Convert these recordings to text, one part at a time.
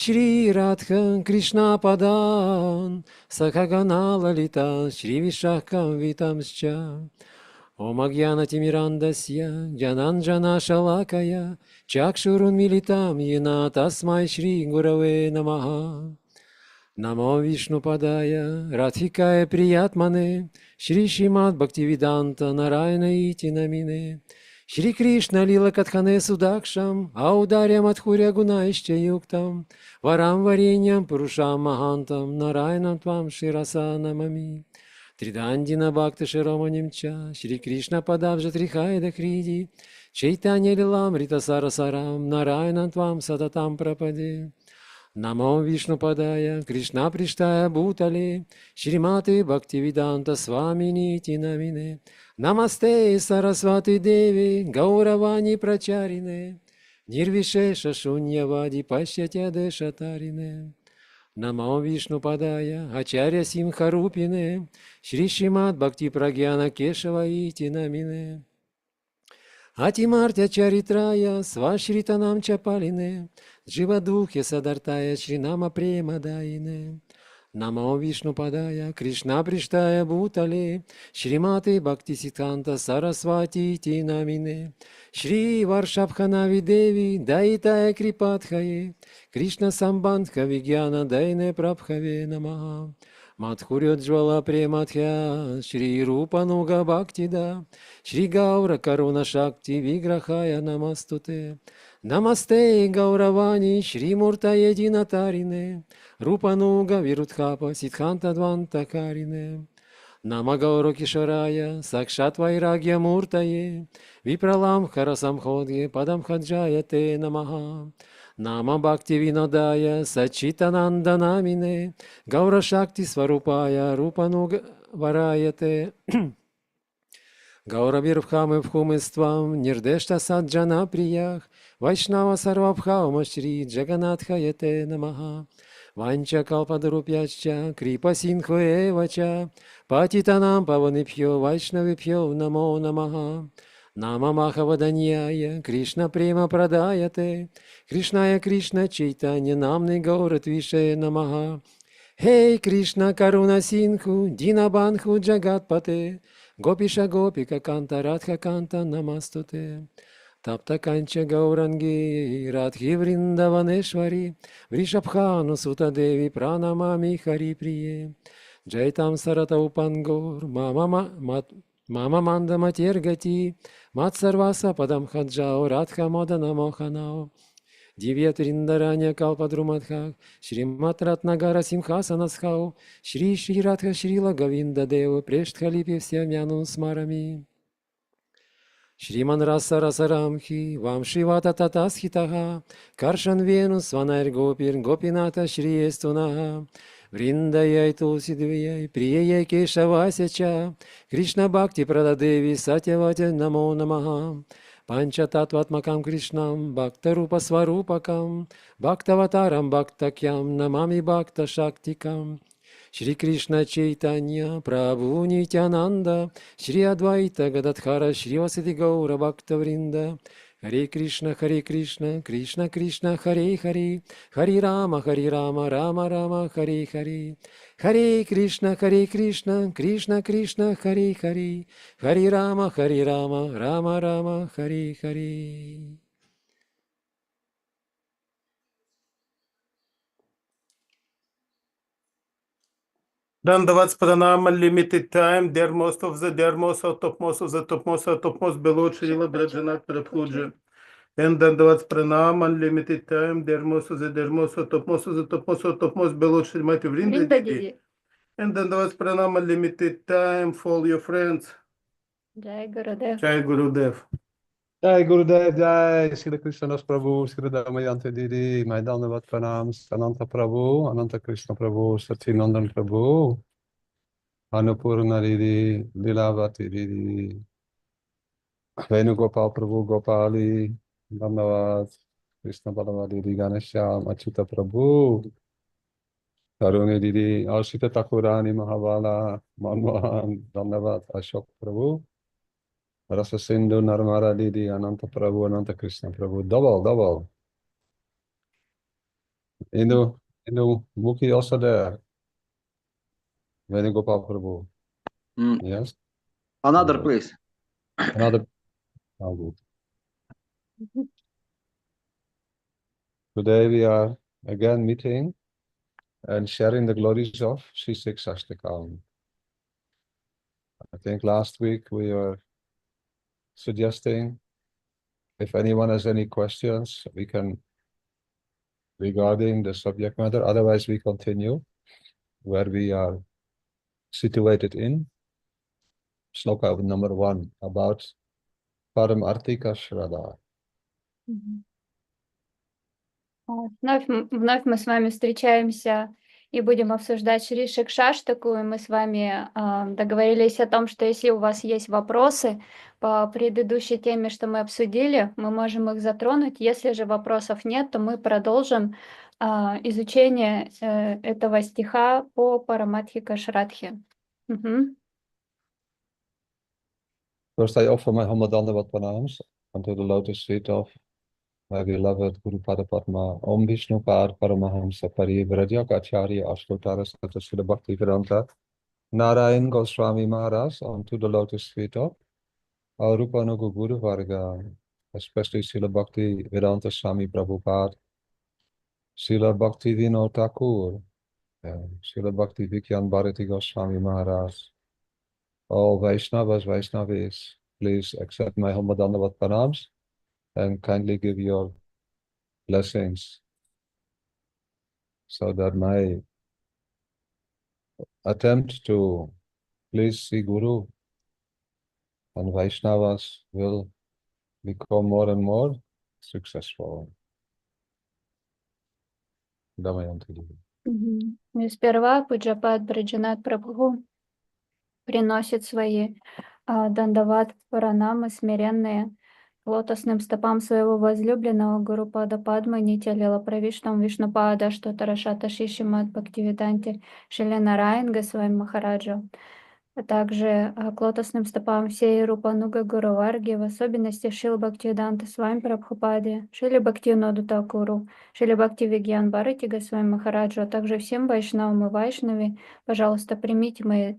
Shri Radha Krishna Padan Sakagana Lalita Shri Vishakam Vitamscha Om Agyana Timirandasya Jananjana Shalakaya Chakshurun Militam Yena Tasmai Shri Gurave Namaha Намо Вишну Падая, Радхикая Приятмане, Шри Шримад Бхактивиданта Нарайна Ити Намине, Шри Кришна Лила Катхане Судакшам, Аударья Мадхуря Гунайшча Юктам, Варам Вареньям Пурушам Махантам, Нарайнам Твам Шираса Намами, Тридандина Бхакта Широманимча, Шри Кришна Падавжа Трихайда Хриди, Чайтанья Лилам Рита Сарасарам, Нарайнам Твам Сататам Прападе, Намо Вишну Падая, Кришна Приштая Бутале, Шримати Бхактивиданта Свамини Тинамине, Намасте Сарасвати Деви, Гауравани Прачарине, Нирвишеша Шуньявади Пашьятя Дешатарине. Намо Вишну Падая, Ачарья Симхарупине, Шри Шримад Бхакти Прагьяна Кешава Тинамине. Атимартя Чаритрая, Свашританам Чапалине, Дживадухе Садартая, Шринама Премадайне. Намо Вишну Падая, Кришна Приштая Бутале, Шримати Бхакти Сидханта Сарасвати Тинамине, Шри Варшабханави Деви, Дайтая Крипатхае, Кришна Самбандха Вигьяна Дайне Прабхаве Намаха. Мадхурьоджвала Прематхя, Шри Рупануга Бхактида, Шри Гаура Каруна Шакти Виграхая Намастуте, Намасте Гауравани, Шри Мурта Единатарине, Рупануга Вирудхапа Сидханта Дванта Карине, Нама Гауру Кишарая, Сакшат Вайрагья Муртае, Випралам Харасамходге, Падам Хаджая Те Намаха, Нама Бхакти Винодая, Сачитананда Намине, Гаура Шакти Сварупая, Рупануга Вараяте, Гаура Вирбхамы Бхумиствам, Нирдешта Саджана Приях, Вайшнава Сарвабхаума Шри Джаганатхаяте Намаха, Ванча Калпадрупьяча, Крипа Синхо Эвача, Патитанам Паванипхьо, Вайшнавипхьо Намо Намаха, Нама Махаваданьяя, Кришна Према Прадаяте, Кришная Кришна Чайтанья Намны Гаура Твише Намаха, Хей Кришна Каруна Синху, Динабанху Джагатпате, Гопиша Гопика Канта Радха Канта Намастуте. Тапта Канча Гауранги, Радхи Вриндаванешвари, Вришабхану Сутадеви Пранамами Хари Прие, Джайтам Сарата Упангор, Мама Манда Матергати, Мат-Сарваса Падам Хаджао, Радха Модана Моханао, Дивьят Риндараня Калпадрумадхак, Шримат Ратнагара Симхасанасхау, Шри Шри Радха Шрила Гавинда Дева, Прештхалипи Всямяну Смарами. Шриман Раса Расарамхи, Вам Шивата Татасхитаха, Каршан Вену Сванайр Гопир, Гопината Шри Эстунага, Вриндаяй Тулсидвияй, Прияй Кешавасяча, Кришна Бхакти Прададеви, Сатяватя Намо Намаха, Панчататватмакам Кришнам, Бхактарупа Сварупакам, Бхактаватарам Бхактакьям, Намами Бхакта Шактикам, Шри Кришна Чайтанья, Прабху Нитянанда, Шри Адвайта Гададхара, Шри Васади Гаура Бхакта Вринда, Харе Кришна, Кришна Кришна, Харе Харе, Харе Рама, Рама Рама, Харе Харе, Харе Кришна, Кришна Кришна, Харе Харе, Харе Рама, Рама Рама, Харе Харе. Dandavats Pranam, limited time, dermost of the dermost, topmost of the topmost below Srila Vraджanatх Prabhuji. And Dandavats Pranam, unlimited time, dermost of the dermost, topmost of the topmost below Srimati Vrinda. And Dandavats Pranam, unlimited time for all your friends. Jai Gurudev. Jai Gurudev. Jai Gurudev, Jai Sri Krishna Das Prabhu, Sri Damayanti Didi, my Dandavat Pranams, Ananta Prabhu, Ananta Krishna Prabhu, Satchinandan Prabhu, Annapurna Didi, Lilavati Didi, Venugopal Prabhu, Gopali, Dandavat, Krishna Balava Didi, Ganesham, Achyuta Prabhu, Taruni Didi, Ashita Thakurani, Mahavala, Manmohan, Dandavat, Ashok Prabhu, Rasa Sindhu, Narmara Didi, Ananta Prabhu, Ananta Krishna Prabhu, double. Indu Mukhi also there. Venugopal Prabhu. Yes. Another Good. place. Another. Oh, good. Today we are again meeting and sharing the glories of Sri Shikshashtaka. I think last week we were suggesting if anyone has any questions, we can regarding the subject matter. Otherwise, we continue where we are situated in sloka number 1 about Paramarthika Shraddha. Вновь мы с вами встречаемся и будем обсуждать Шри Шикшаштаку. И мы с вами договорились о том, что если у вас есть вопросы по предыдущей теме, что мы обсудили, мы можем их затронуть. Если же вопросов нет, то мы продолжим изучение этого стиха по Параматхика Шрадхи. First, I offer my humble dandavat pranams unto the lotus feet of my beloved Guru Pada Padma, Om Vishnu Pad Paramahamsa Pari Vrajak Acharya Ashtotara Satasila Bhakti Vedanta, Narayan Goswami Maharaj, onto the lotus feet of our Rupanuga Guru Varga, especially Srila Bhakti Vedanta Swami Prabhupada, Srila Bhakti Vinod Thakur, Srila Bhakti Vikyan Bharati Goswami Maharaj, all Vaishnavas, Vaishnavis, please accept my humble dandavat pranams and kindly give your blessings so that my attempt to please Sri Guru and Vaishnavas will become more and more successful. Damayanti. И сперва Пуджапад Враджанатх Прабху приносит свои дандават пранамы смиренные к лотосным стопам своего возлюбленного Гуру Пада Падмы Нитя Правиштам Вишнупада, что Тарашата Шишимат Бхактивиданти Шиленарайн Госвами Махараджа, а также к лотосным стопам всей Рупануга Гуру Варги, в особенности Шил Бхактивиданта Свами Прабхупаде, Шили Бхактивиноду Такуру, Шили Бхактивигьян Бхарати Госвами Махараджу, а также всем вайшнавам и вайшнави, пожалуйста, примите мои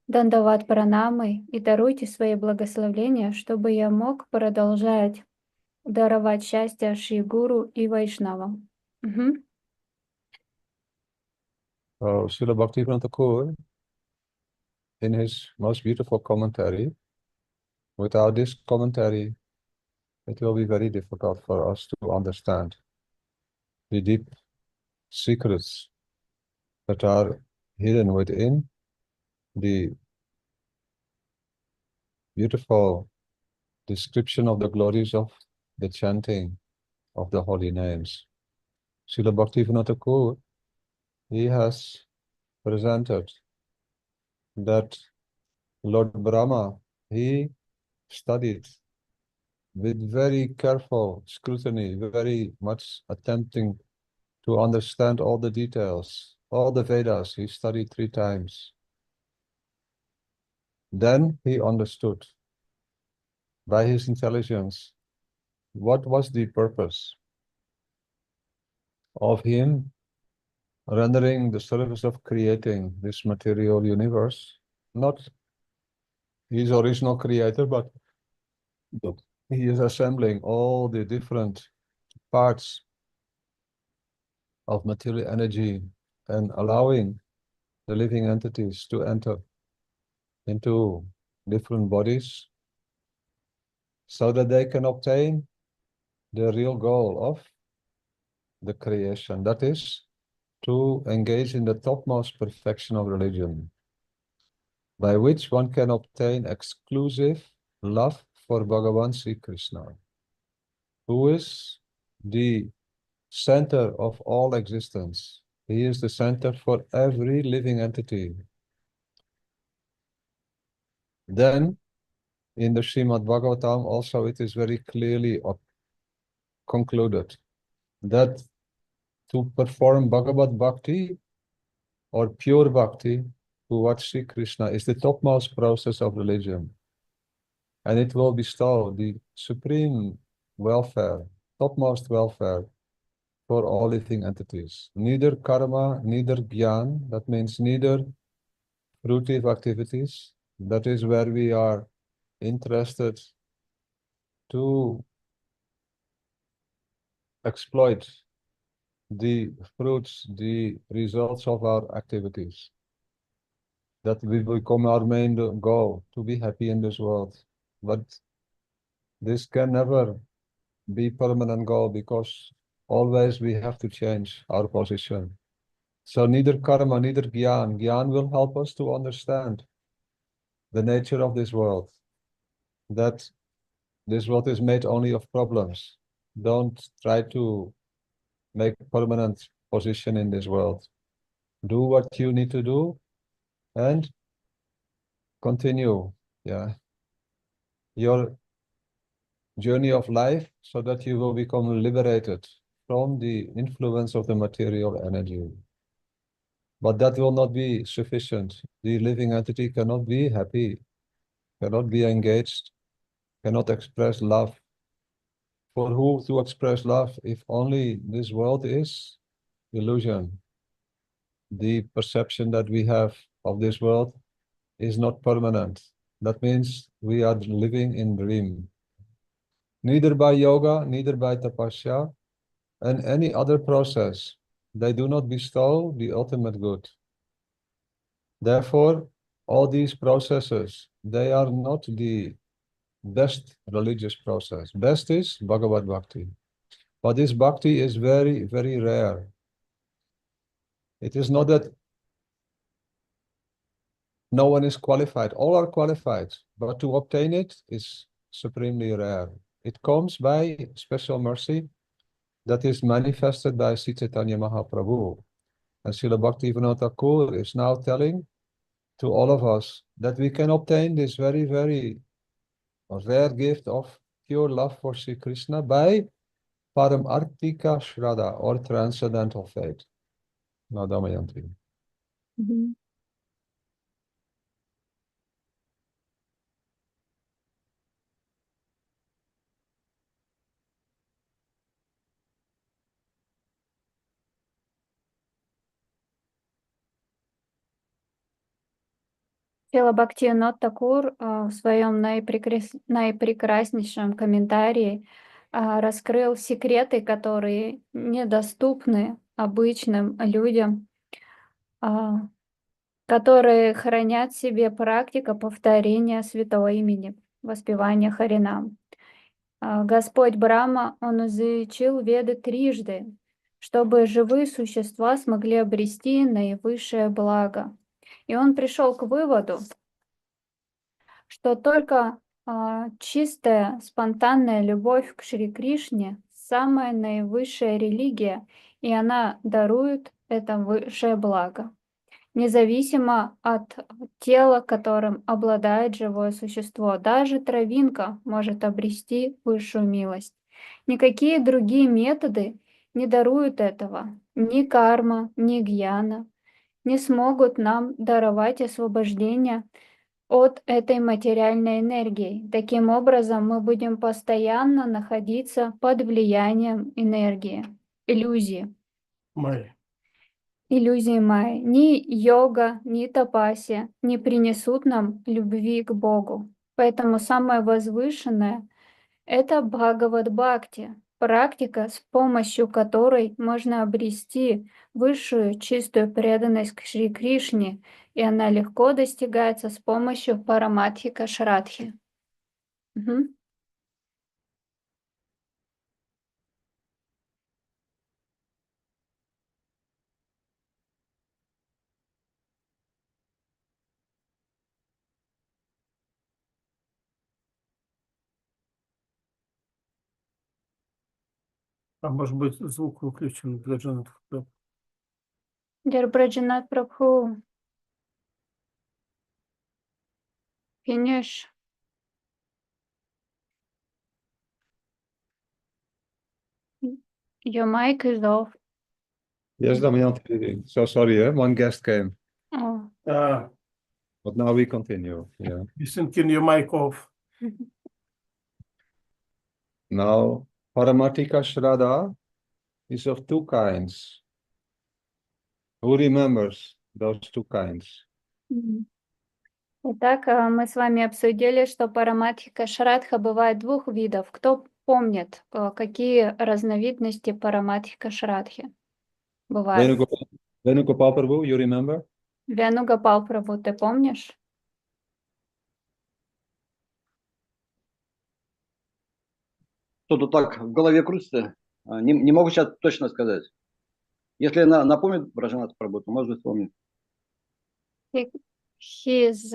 дандават пранамы и даруйте свои благословения, чтобы я мог продолжать даровать счастье Шри Гуру и Вайшнавам. Srila Bhaktivinoda Thakur, in his most beautiful commentary, without this commentary, it will be very difficult for us to understand the deep secrets that are hidden within the beautiful description of the glories of the chanting of the holy names. Srila Bhaktivinoda Thakur, he has presented that Lord Brahma, he studied with very careful scrutiny, very much attempting to understand all the details, all the Vedas, he studied 3 times. Then he understood by his intelligence what was the purpose of him rendering the service of creating this material universe. Not his original creator, but he is assembling all the different parts of material energy and allowing the living entities to enter into different bodies so that they can obtain the real goal of the creation, that is, to engage in the topmost perfection of religion, by which one can obtain exclusive love for Bhagavan Sri Krishna, who is the center of all existence. He is the center for every living entity. Then, in the Srimad Bhagavatam, also it is very clearly concluded that to perform Bhagavad Bhakti or pure Bhakti towards Sri Krishna is the topmost process of religion. And it will bestow the supreme welfare, topmost welfare for all living entities. Neither karma, neither gyan, that means neither fruitive activities, that is where we are interested to exploit the fruits, the results of our activities. That will become our main goal, to be happy in this world. But this can never be permanent goal because always we have to change our position. So neither karma, neither gyan. Gyan will help us to understand the nature of this world. That this world is made only of problems. Don't try to make permanent position in this world. Do what you need to do and continue, your journey of life so that you will become liberated from the influence of the material energy. But that will not be sufficient. The living entity cannot be happy, cannot be engaged, cannot express love. For who to express love if only this world is illusion? The perception that we have of this world is not permanent. That means we are living in dream. Neither by yoga, neither by tapasya, and any other process, they do not bestow the ultimate good. Therefore, all these processes, they are not the best religious process. Best is Bhagavad Bhakti. But this Bhakti is very, very rare. It is not that no one is qualified. All are qualified, but to obtain it is supremely rare. It comes by special mercy that is manifested by Sri Chaitanya Mahaprabhu. And Srila Bhaktivinoda Thakur is now telling to all of us that we can obtain this very, very rare gift of pure love for Sri Krishna by Paramartika Shraddha, or transcendental faith. Now, Damayanti. Мгм. Шрила Бхактивинод Такур в своем наипрекраснейшем комментарии раскрыл секреты, которые недоступны обычным людям, которые хранят в себе практика повторения святого имени, воспевания Харинам. Господь Брахма, Он изучил Веды трижды, чтобы живые существа смогли обрести наивысшее благо. И он пришел к выводу, что только чистая, спонтанная любовь к Шри Кришне – самая наивысшая религия, и она дарует это высшее благо, независимо от тела, которым обладает живое существо. Даже травинка может обрести высшую милость. Никакие другие методы не даруют этого. Ни карма, ни гьяна не смогут нам даровать освобождение от этой материальной энергии. Таким образом, мы будем постоянно находиться под влиянием энергии, иллюзии. Иллюзии майи. Ни йога, ни тапасия не принесут нам любви к Богу. Поэтому самое возвышенное – это Бхагавад-бхакти, практика, с помощью которой можно обрести высшую чистую преданность к Шри Кришне, и она легко достигается с помощью параматхика шрадхи. Мгм. А может быть, звук выключен для Враджанатха? Dear Враджанатх Прабху, finish. Your mic is off. Yes, Damayanti. So sorry, one guest came. Oh. But now we continue. Yeah. Listen, can your mic off? Now, Paramatika Shraddha is of two kinds. Who remembers those two kinds? Мгм. Итак, мы с вами обсудили, что параматхика шрадха бывает двух видов. Кто помнит, какие разновидности параматхика шрадхи бывают? Venugopal Prabhu, you remember? Вянугопал Прабху, ты помнишь? Что-то так в голове крутится. Не могу сейчас точно сказать. Если напомнит Враджанатх Прабху, то может быть вспомнит. His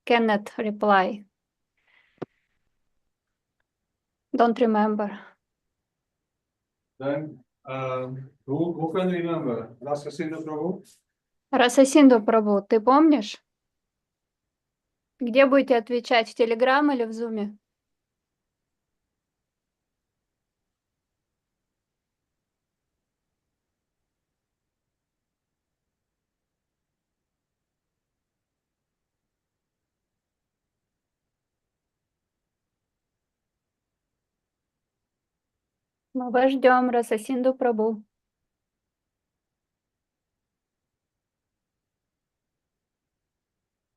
cannot reply. Don't remember. Then, who can remember? Rasa Sindhu Prabhu? Расасинду Прабху, ты помнишь? Где будете отвечать, в Телеграм или в Зуме? Мы вас ждем, Расасинду Прабху.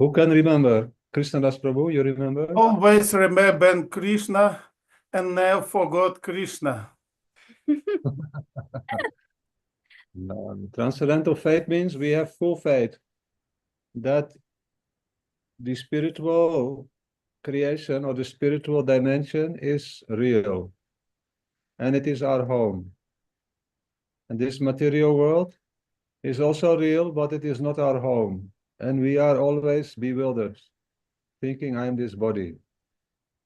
Who can remember? Krishnadas Prabhu, you remember? Always remember Krishna and never forget Krishna. No, transcendental faith means we have full faith that the spiritual creation or the spiritual dimension is real and it is our home. And this material world is also real, but it is not our home. And we are always bewildered, thinking I am this body.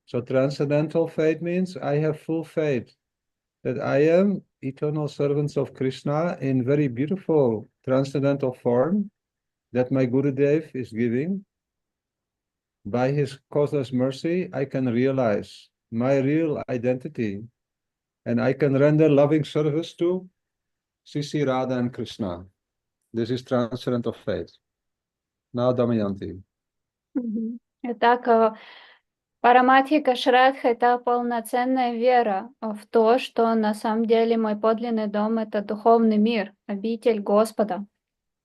So transcendental faith means I have full faith that I am eternal servants of Krishna in very beautiful transcendental form that my Gurudev is giving. By his causeless mercy, I can realize my real identity and I can render loving service to Sisi, Radha and Krishna. This is transcendental faith. Now Damayanti. Итак, параматхика шрадха — это полноценная вера в то, что на самом деле мой подлинный дом — это духовный мир, обитель Господа.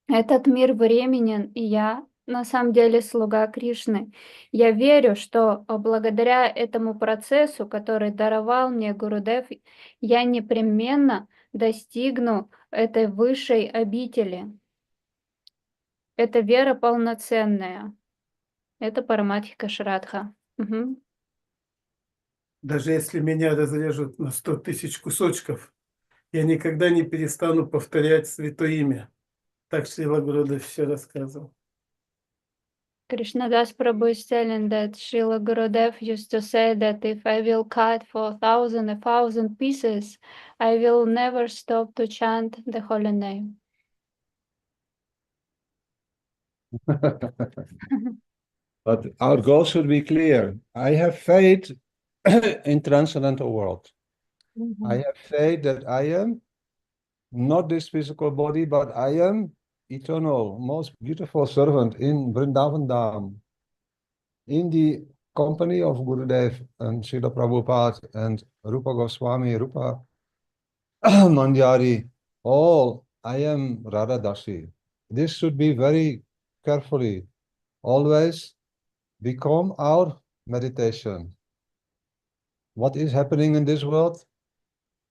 Этот мир временен, и я на самом деле слуга Кришны. Я верю, что благодаря этому процессу, который даровал мне Гурудев, я непременно достигну этой высшей обители. Это вера полноценная. Это параматхика шрадха. Угу. Даже если меня разрежут на 100 тысяч кусочков, я никогда не перестану повторять святое имя. Так Шрила Гурудев все рассказывал. Krsna-dasa Prabhu is telling that Srila Gurudev used to say that if I will cut for 1,000 pieces, I will never stop to chant the holy name. But our goal should be clear. I have faith in transcendental world. I have faith that I am not this physical body, but I am eternal, most beautiful servant in Vrindavan Dham, in the company of Gurudev and Srila Prabhupada and Rupa Goswami, Rupa Manjari, all I am Radha Dasi. This should be very carefully always become our meditation. What is happening in this world?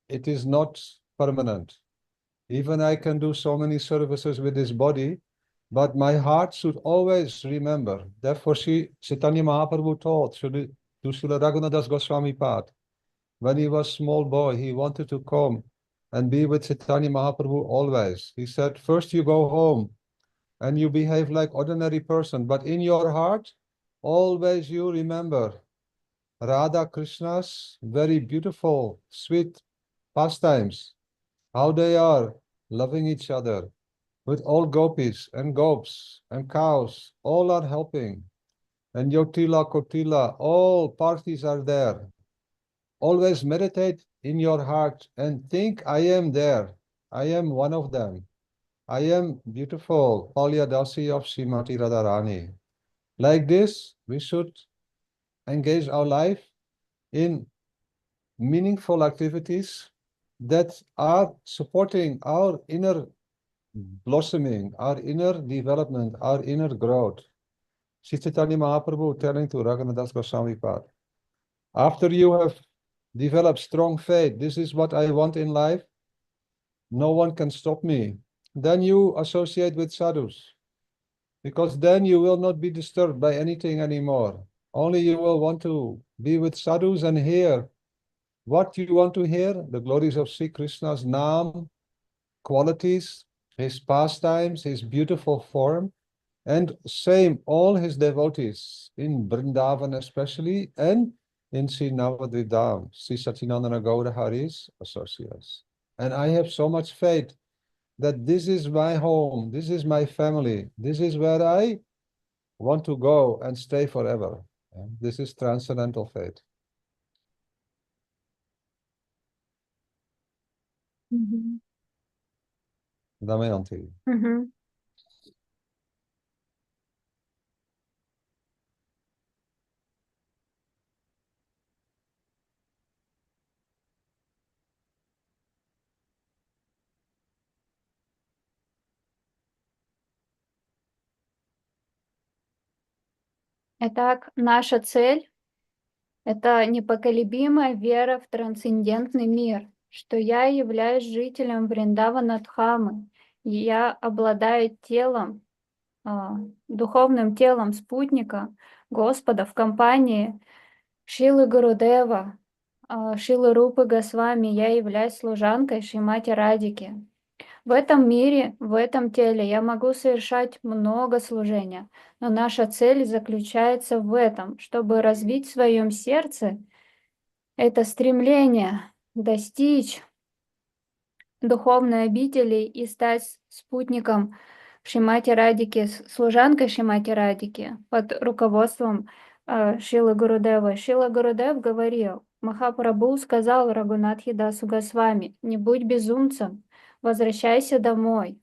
It is not permanent. Even I can do so many services with this body, but my heart should always remember. Therefore, Chaitanya Mahaprabhu taught to Srila Raghunadas Goswami Pad. When he was small boy, he wanted to come and be with Chaitanya Mahaprabhu always. He said, first you go home and you behave like ordinary person, but in your heart, always you remember Radha Krishna's very beautiful, sweet pastimes, how they are loving each other with all gopis and gops and cows, all are helping. And Yotila, Kotila, all parties are there. Always meditate in your heart and think, I am there. I am one of them. I am beautiful, Palyadasi of Srimati Radharani. Like this, we should engage our life in meaningful activities that are supporting our inner blossoming, our inner development, our inner growth. Sri Chaitanya Mahaprabhu telling to Raghunath Goswami Pad, after you have developed strong faith, this is what I want in life, no one can stop me. Then you associate with sadhus, because then you will not be disturbed by anything anymore. Only you will want to be with sadhus and hear what you want to hear, the glories of Sri Krishna's Nam, qualities, his pastimes, his beautiful form, and same all his devotees in Vrindavan especially, and in Sri Navadvidam, Sri Satinandana Gaura Hari's associates. And I have so much faith that this is my home, this is my family, this is where I want to go and stay forever. This is transcendental faith. Мгм. Damayanti. Мгм. Итак, наша цель — это непоколебимая вера в трансцендентный мир, что я являюсь жителем Вриндаванатхамы, и я обладаю телом, духовным телом спутника Господа в компании Шилы Гурудева, Шилы Рупы Госвами. Я являюсь служанкой Шримати Радики. В этом мире, в этом теле я могу совершать много служения, но наша цель заключается в этом, чтобы развить в своем сердце это стремление достичь духовной обители и стать спутником Шримати Радики, служанкой Шримати Радики под руководством Шилы Гурудева. Шила Гурудев говорил, Махапрабху сказал Рагунатхи Дасу Госвами, не будь безумцем, возвращайся домой,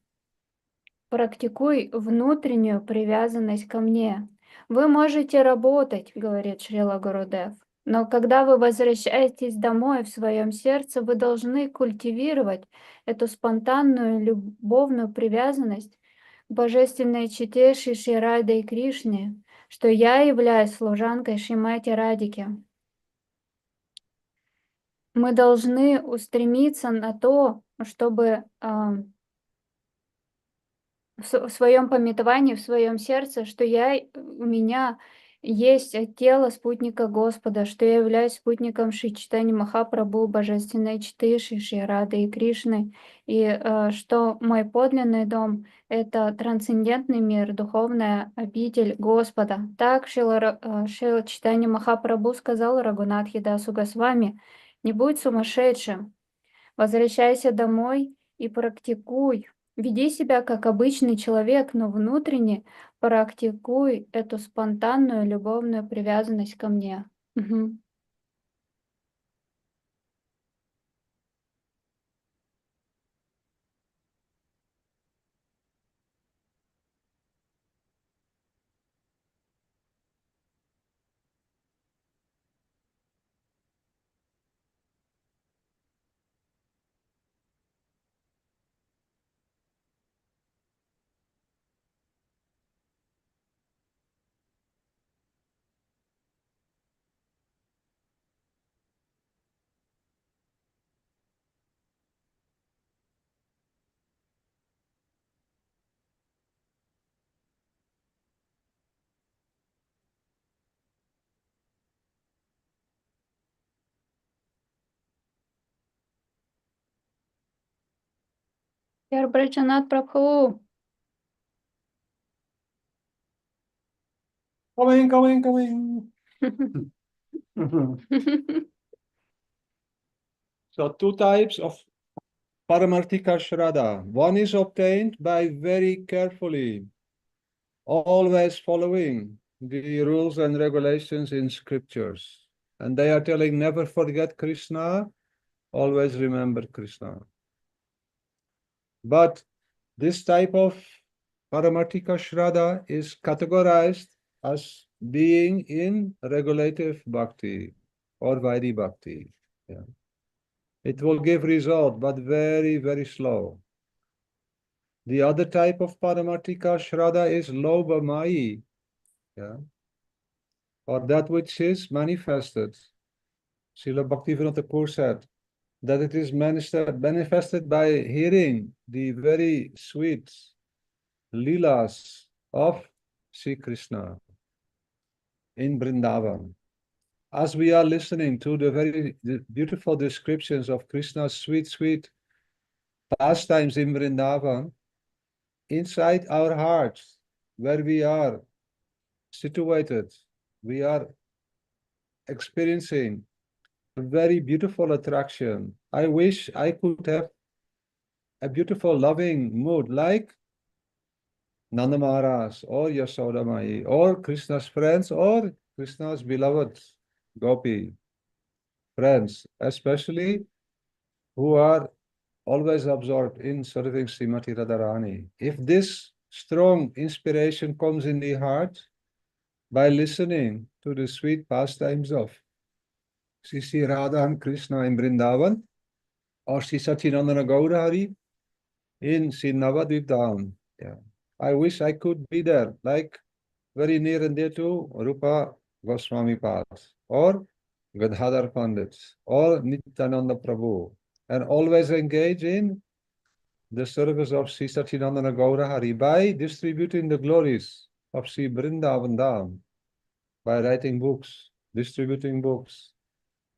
практикуй внутреннюю привязанность ко мне. Вы можете работать, говорит Шрила Гурудев, но когда вы возвращаетесь домой в своем сердце, вы должны культивировать эту спонтанную любовную привязанность к божественной чите Шри Радhe и Кришне, что я являюсь служанкой Шримати Радики. Мы должны устремиться на то, чтобы в своем памятовании, в своем сердце, что у меня есть тело спутника Господа, что я являюсь спутником Шри Чайтаньи Махапрабху, Божественной Читы, Шри Рады и Кришны, и что мой подлинный дом — это трансцендентный мир, духовная обитель Господа. Так Шрила Чайтанья Махапрабху сказал Рагунатхи Дасу Госвами, не будь сумасшедшим, возвращайся домой и практикуй. Веди себя как обычный человек, но внутренне практикуй эту спонтанную любовную привязанность ко мне. Мгм. Враджанатх Прабху. Coming. So two types of Paramarthika Shraddha. One is obtained by very carefully, always following the rules and regulations in scriptures. And they are telling never forget Krishna, always remember Krishna. But this type of Paramarthika Shraddha is categorized as being in regulative bhakti or Vaidhi bhakti. Yeah. It will give result, but very, very slow. The other type of paramartika shraddha is lobha mayi, yeah, or that which is manifested. Srila Bhaktivinoda Thakur said that it is manifested by hearing the very sweet leelas of Sri Krishna in Vrindavan. As we are listening to the very beautiful descriptions of Krishna's sweet, sweet pastimes in Vrindavan, inside our hearts, where we are situated, we are experiencing a very beautiful attraction. I wish I could have a beautiful, loving mood like Nanda Maharaj or Yashoda Mai or Krishna's friends or Krishna's beloved Gopi friends, especially who are always absorbed in serving Srimati Radharani. If this strong inspiration comes in the heart by listening to the sweet pastimes of Sri Radha and Krishna in Vrindavan or Sri Sacinandana Gaurahari in Sri Navadvip Dham, yeah, I wish I could be there, like very near and dear to Rupa Goswami Pad or Gadadhar Pandit or Nityananda Prabhu, and always engage in the service of Sri Sacinandana Gaurahari by distributing the glories of Sri Vrindavan Dham, by writing books, distributing books,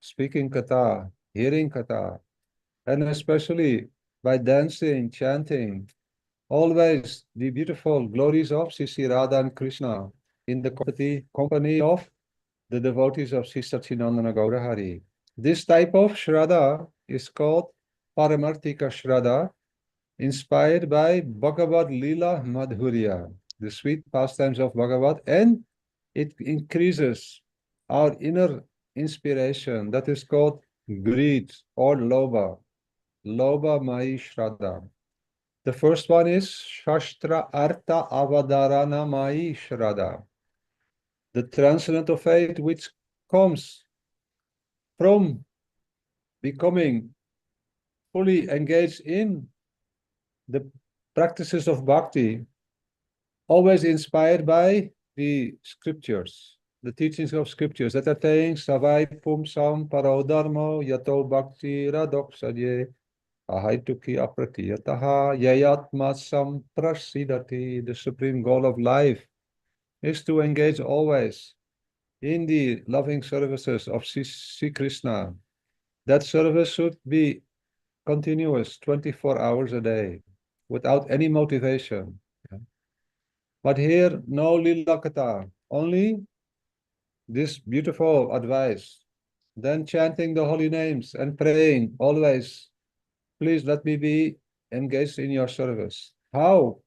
speaking katha, hearing katha, and especially by dancing, chanting, always the beautiful glories of Sri Radha and Krishna in the company of the devotees of Sri Sacinandana Gaurahari. This type of shraddha is called Paramartika Shraddha, inspired by Bhagavad Leela Madhurya, the sweet pastimes of Bhagavad, and it increases our inner inspiration. That is called greed or lobha, lobha mai shraddha. The first one is Shastra Artha Avadarana Mai Shraddha, the transcendental faith which comes from becoming fully engaged in the practices of bhakti, always inspired by the scriptures, the teachings of scriptures that are saying Savai Pumsam Parodharmo Yato Bhakti Radoksadye Ahaituki Apratiyataha Yayatma Samprasidati. The supreme goal of life is to engage always in the loving services of Sri Krishna. That service should be continuous 24 hours a day without any motivation. But here, no lila katha, only this beautiful advice. Then chanting the holy names and praying always, please let me be engaged in your service. How?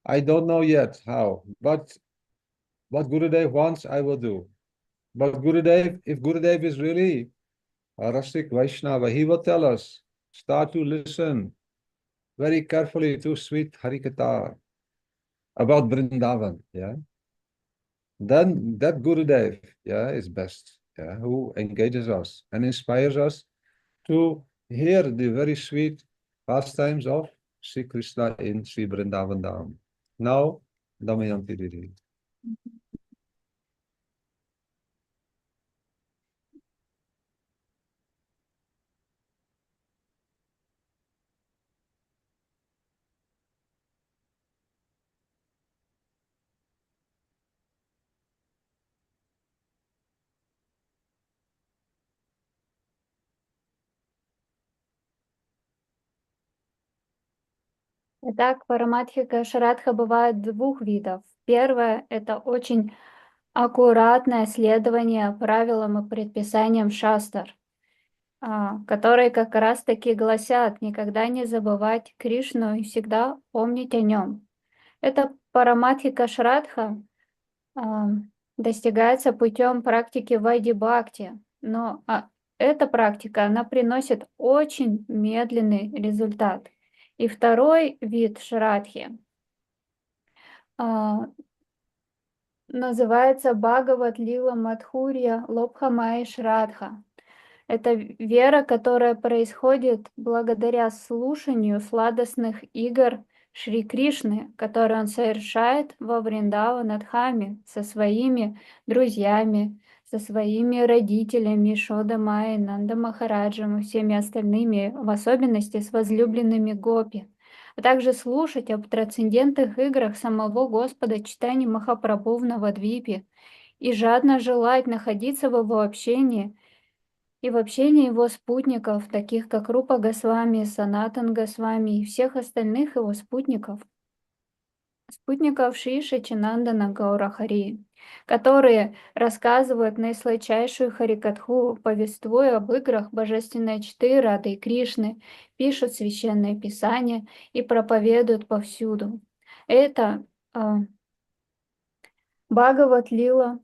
I don't know yet how, but what Gurudev wants, I will do. But Gurudev, if Gurudev is really a Rasik Vaishnava, he will tell us, start to listen very carefully to sweet Harikatha about Vrindavan, yeah. Then that Gurudev, yeah, is best, yeah, who engages us and inspires us to hear the very sweet pastimes of Sri Krishna in Sri Vrindavan Dham. Now, Damayanti Didi. Итак, параматхика шрадха бывает двух видов. Первое – это очень аккуратное следование правилам и предписаниям шастр, которые как раз-таки гласят никогда не забывать Кришну и всегда помнить о нем. Это параматхика шрадха достигается путем практики вайди-бхакти, но эта практика, она приносит очень медленный результат. И второй вид шрадхи называется Бхагават Лила Мадхурья Лобхамая Шрадха. Это вера, которая происходит благодаря слушанию сладостных игр Шри Кришны, которые он совершает во Вриндаванатхаме со своими друзьями, со своими родителями Шода Майей, Нанда Махараджем и всеми остальными, в особенности с возлюбленными гопи, а также слушать об трансцендентных играх самого Господа Чайтаньи Махапрабху в Навадвипе и жадно желать находиться в его общении и в общении его спутников, таких как Рупа Госвами, Санатан Госвами и всех остальных его спутников Шри Шачинандана Гаура Хари, которые рассказывают наисладчайшую Харикатху, повествуя об играх Божественной Читы Рады и Кришны, пишут священные писания и проповедуют повсюду. Это Бхагават Лила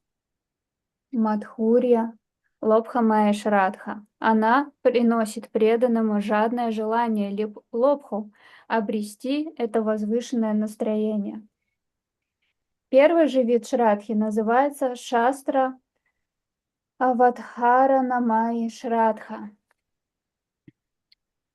Мадхурья Лобха Шрадха. Она приносит преданному жадное желание лобху обрести это возвышенное настроение. Первый же вид Шрадхи называется Шастра Авадхаранамайи Шрадха.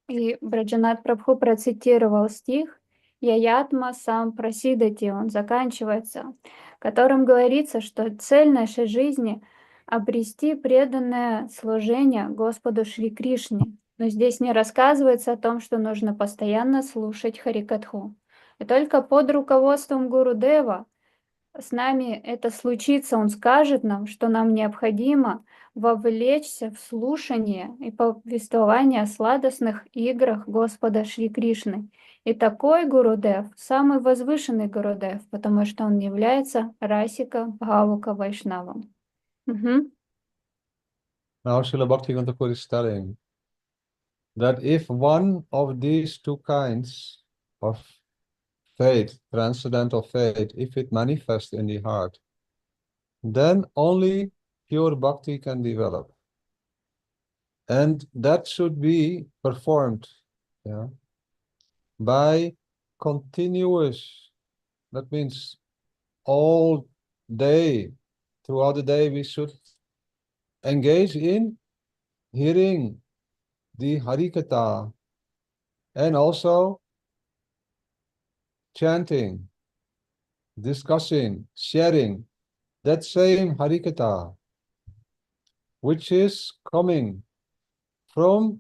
И Враджанатх Прабху процитировал стих «Яятма сам прасидати», он заканчивается, которым говорится, что цель нашей жизни — обрести преданное служение Господу Шри Кришне. Но здесь не рассказывается о том, что нужно постоянно слушать Харикатху. И только под руководством Гурудева с нами это случится, он скажет нам, что нам необходимо вовлечься в слушание и повествование о сладостных играх Господа Шри Кришны. И такой Гурудев, самый возвышенный Гурудев, потому что он является Расика Бхавука Вайшнавом. Мгм. Now Srila Bhaktivinoda Thakur is telling that if one of these two kinds of faith, transcendental faith, if it manifests in the heart, then only pure bhakti can develop. And that should be performed, yeah, by continuous, that means all day, throughout the day, we should engage in hearing the Harikatha and also chanting, discussing, sharing that same Harikatha, which is coming from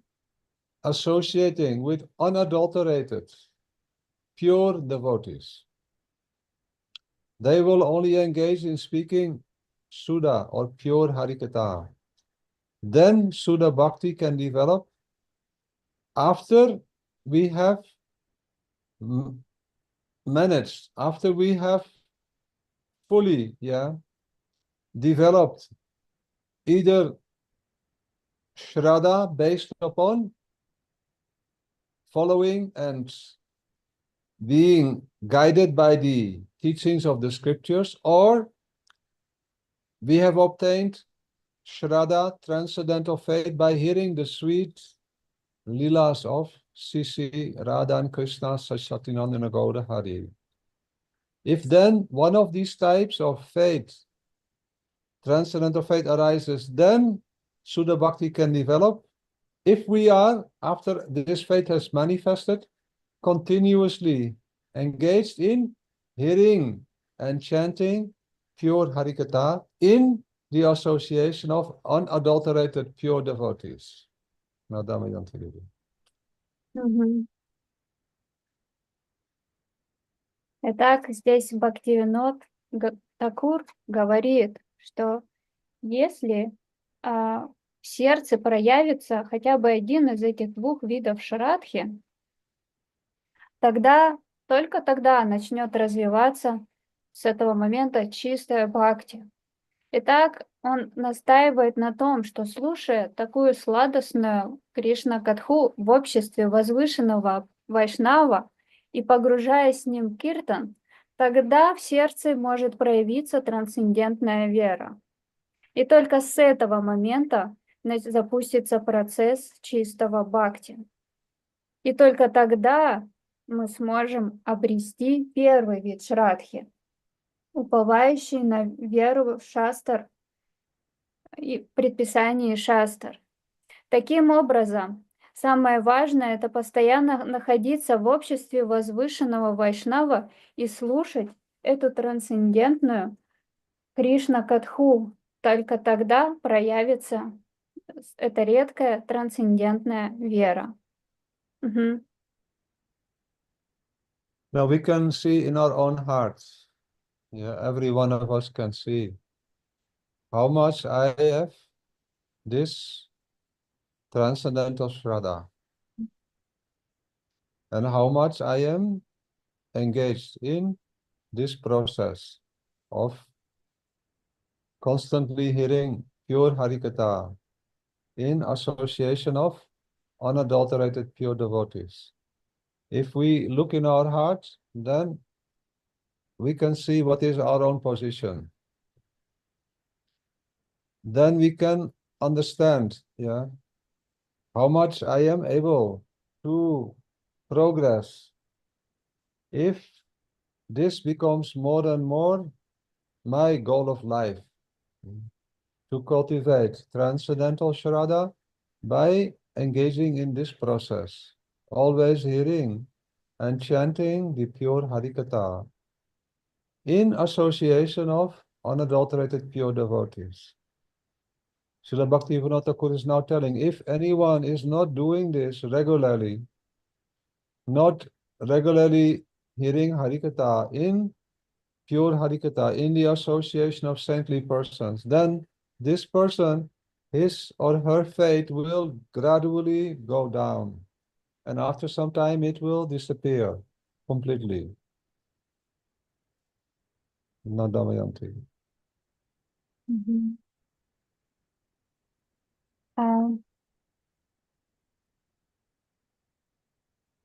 associating with unadulterated, pure devotees. They will only engage in speaking Sudha or pure Harikatha. Then Sudha Bhakti can develop after we have managed, after we have fully, developed either Shraddha based upon following and being guided by the teachings of the scriptures, or we have obtained Shraddha, transcendental faith, by hearing the sweet Leelas of Sisi, Radha and Krishna, Sachatinandana Gaura Hari. If then one of these types of faith, transcendental faith, arises, then Sudha Bhakti can develop. If we are, after this faith has manifested, continuously engaged in hearing and chanting pure Harikatha in the association of unadulterated pure devotees. Мгм. Итак, здесь Бхактивинод Такур говорит, что если в сердце проявится хотя бы один из этих двух видов шрадхи, тогда, только тогда начнет развиваться с этого момента чистая бхакти. Итак, он настаивает на том, что слушая такую сладостную Кришна-катху в обществе возвышенного Вайшнава и погружаясь с ним в киртан, тогда в сердце может проявиться трансцендентная вера. И только с этого момента запустится процесс чистого бхакти. И только тогда мы сможем обрести первый вид шрадхи, уповающий на веру в шастр и предписание шастр. Таким образом, самое важное — это постоянно находиться в обществе возвышенного вайшнава и слушать эту трансцендентную Кришна-катху. Только тогда проявится эта редкая трансцендентная вера. Мгм. Now we can see in our own hearts, yeah, every one of us can see how much I have this transcendental Shraddha and how much I am engaged in this process of constantly hearing pure Harikatha in association of unadulterated pure devotees. If we look in our hearts, then we can see what is our own position. Then we can understand, yeah, how much I am able to progress if this becomes more and more my goal of life, to cultivate transcendental Shraddha by engaging in this process, always hearing and chanting the pure Harikatha in association of unadulterated pure devotees. Srila Bhaktivinoda Thakur is now telling, if anyone is not doing this regularly, not regularly hearing Harikatha in pure Harikatha, in the association of saintly persons, then this person, his or her faith will gradually go down. And after some time, it will disappear completely. Nadamayanti. Мгм. А,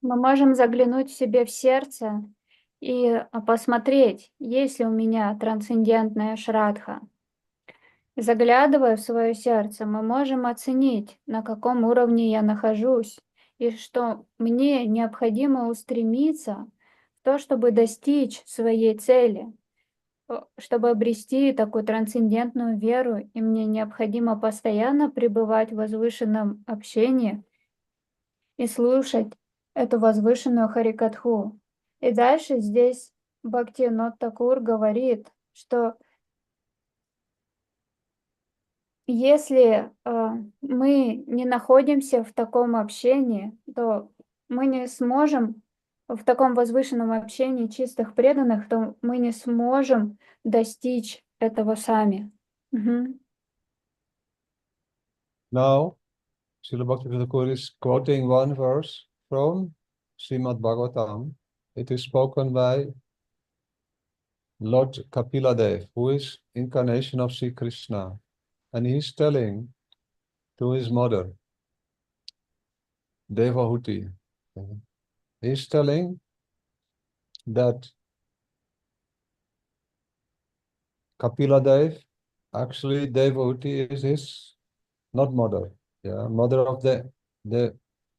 Мы можем заглянуть себе в сердце и посмотреть, есть ли у меня трансцендентная шрадха. Заглядывая в свое сердце, мы можем оценить, на каком уровне я нахожусь, и что мне необходимо устремиться в то, чтобы достичь своей цели, чтобы обрести такую трансцендентную веру, и мне необходимо постоянно пребывать в возвышенном общении и слушать эту возвышенную Харикатху. И дальше здесь Бхактивинод Такур говорит, что если мы не находимся в таком общении, то мы не сможем, в таком возвышенном общении чистых преданных, то мы не сможем достичь этого сами. Мгм. Now, Srila Bhaktivinoda Thakur is quoting one verse from Srimad Bhagavatam. It is spoken by Lord Kapiladev, who is incarnation of Sri Krishna. And he is telling to his mother, Devahuti, he is telling that Kapiladev, actually Devahuti is his, not mother, yeah, mother of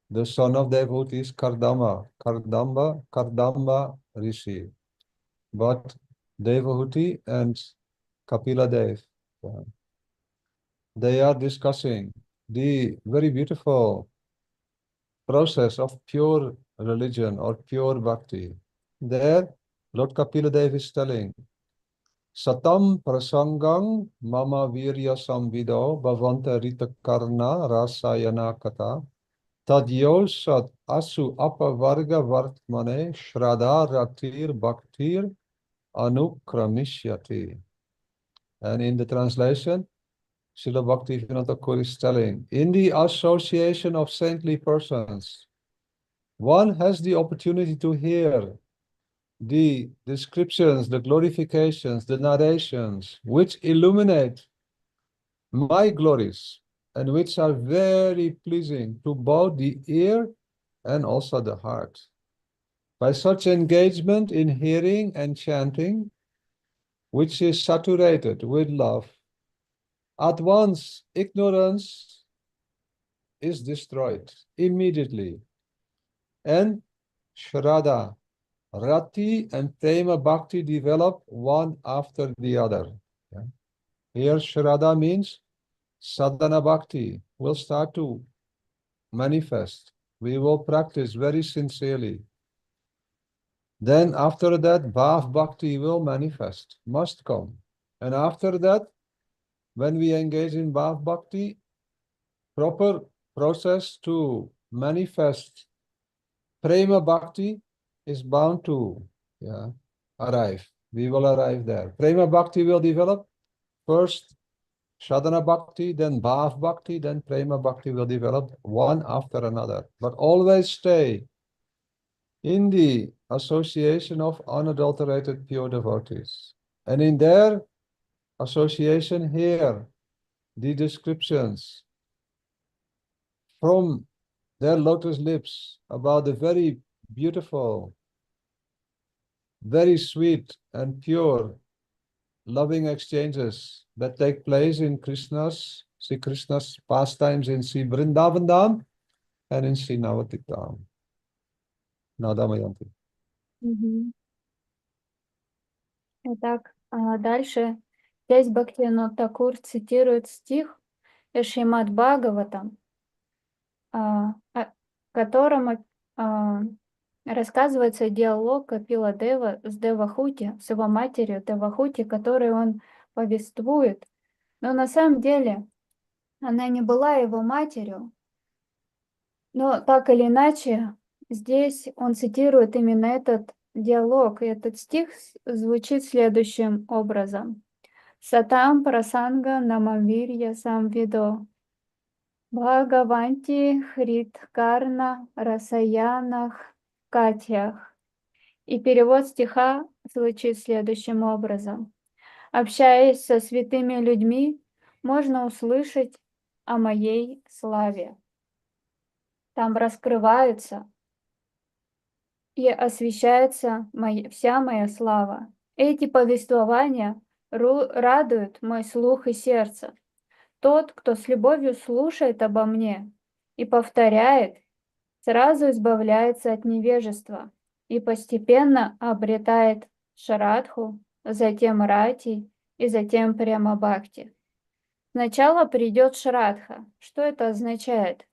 the son of Devahuti is Kardamba Rishi. But Devahuti and Kapiladev, they are discussing the very beautiful process of pure religion or pure bhakti. There, Lord Kapiladev is telling, Satam prasangam mama virya samvido bhavanta rita karna rasayana kata tadyosat asu apavarga vartmane shraddha ratir bhaktir anukramishyati. And in the translation, Srila Bhaktivinoda Thakur is telling, in the association of saintly persons, one has the opportunity to hear the descriptions, the glorifications, the narrations, which illuminate my glories and which are very pleasing to both the ear and also the heart. By such engagement in hearing and chanting, which is saturated with love, at once ignorance is destroyed immediately. And Shraddha, Rati, and Prema Bhakti develop one after the other. Yeah. Here Shraddha means Sadhana Bhakti will start to manifest. We will practice very sincerely. Then after that, Bhav Bhakti will manifest, must come. And after that, when we engage in Bhav Bhakti, proper process to manifest Prema Bhakti is bound to arrive. We will arrive there. Prema Bhakti will develop first Sadhana Bhakti, then Bhav Bhakti, then Prema Bhakti will develop one after another. But always stay in the association of unadulterated pure devotees. And in their association here, the descriptions from their lotus lips about the very beautiful, very sweet and pure loving exchanges that take place in Sri Krishna's pastimes in Sri Vrindavan Dham and in Sri Navatik Dham. Nadamayanti. Мгм. Итак, дальше здесь Бхактивинода Тхакур цитирует стих из Шримад Бхагаватам, в котором рассказывается диалог Капила Дева с Девахути, с его матерью Девахути, который он повествует. Но на самом деле она не была его матерью, но так или иначе здесь он цитирует именно этот диалог, и этот стих звучит следующим образом. Сатам прасанга намавирья самвидо Бхагаванти хриткарна расаянах катьях. И перевод стиха звучит следующим образом. Общаясь со святыми людьми, можно услышать о моей славе. Там раскрывается и освещается вся моя слава. Эти повествования радуют мой слух и сердце. Тот, кто с любовью слушает обо мне и повторяет, сразу избавляется от невежества и постепенно обретает шрадху, затем рати и затем прямо бхакти. Сначала придет шрадха. Что это означает?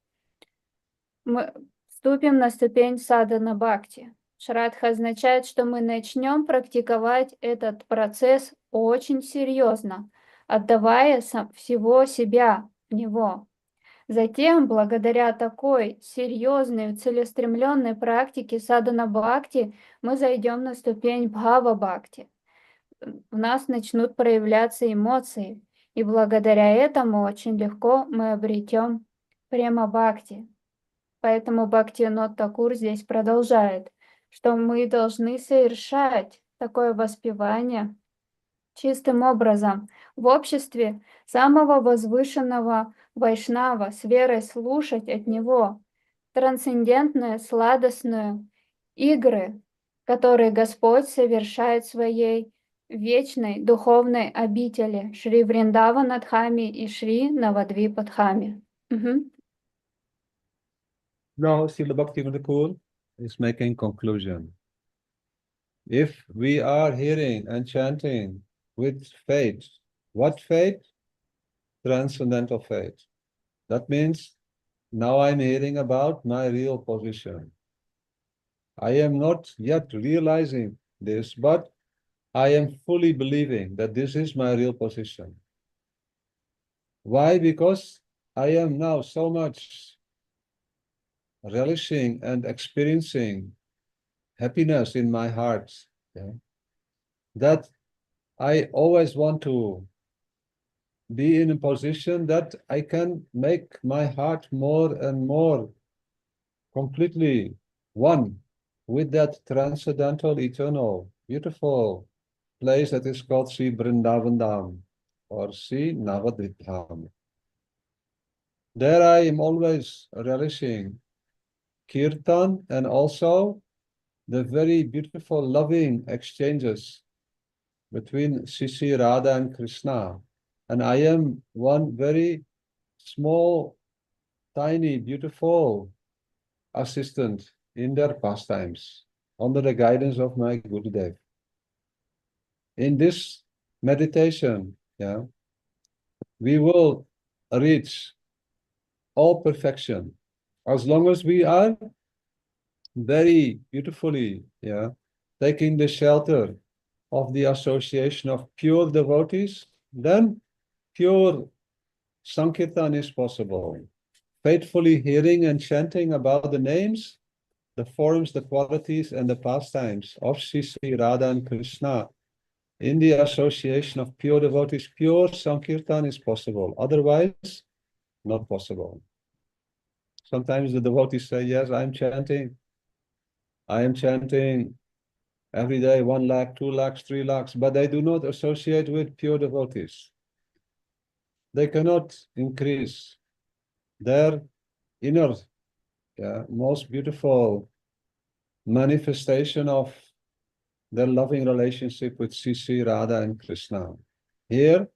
Мы вступим на ступень садхана бхакти. Шрадха означает, что мы начнем практиковать этот процесс очень серьезно, отдавая всего себя в него. Затем, благодаря такой серьезной, целеустремленной практике садхана бхакти, мы зайдем на ступень бхава бхакти. В нас начнут проявляться эмоции, и благодаря этому очень легко мы обретем према бхакти. Поэтому Бхактивинода Тхакур здесь продолжает, что мы должны совершать такое воспевание чистым образом в обществе самого возвышенного вайшнава, с верой слушать от него трансцендентные, сладостные игры, которые Господь совершает в своей вечной духовной обители Шри Вриндаванатхами и Шри Навадвипадхами. Now, Srila Bhaktivinoda Thakur is making conclusion. If we are hearing and chanting with faith, what faith? Transcendental faith. That means now I'm hearing about my real position. I am not yet realizing this, but I am fully believing that this is my real position. Why? Because I am now so much relishing and experiencing happiness in my heart, that I always want to be in a position that I can make my heart more and more completely one with that transcendental, eternal, beautiful place that is called Sri Vrindavan Dham or Sri Navadvip Dham. There I am always relishing kirtan and also the very beautiful loving exchanges between Sisi, Radha and Krishna. And I am one very small, tiny, beautiful assistant in their pastimes under the guidance of my Gurudev. In this meditation, we will reach all perfection as long as we are very beautifully, taking the shelter of the association of pure devotees, then pure Sankirtan is possible. Faithfully hearing and chanting about the names, the forms, the qualities, and the pastimes of Sri Radha and Krishna in the association of pure devotees, pure Sankirtan is possible. Otherwise, not possible. Sometimes the devotees say, yes, I am chanting every day 1 lakh, 2 lakhs, 3 lakhs, but they do not associate with pure devotees. They cannot increase their inner, most beautiful manifestation of their loving relationship with Sri Radha and Krishna. Here,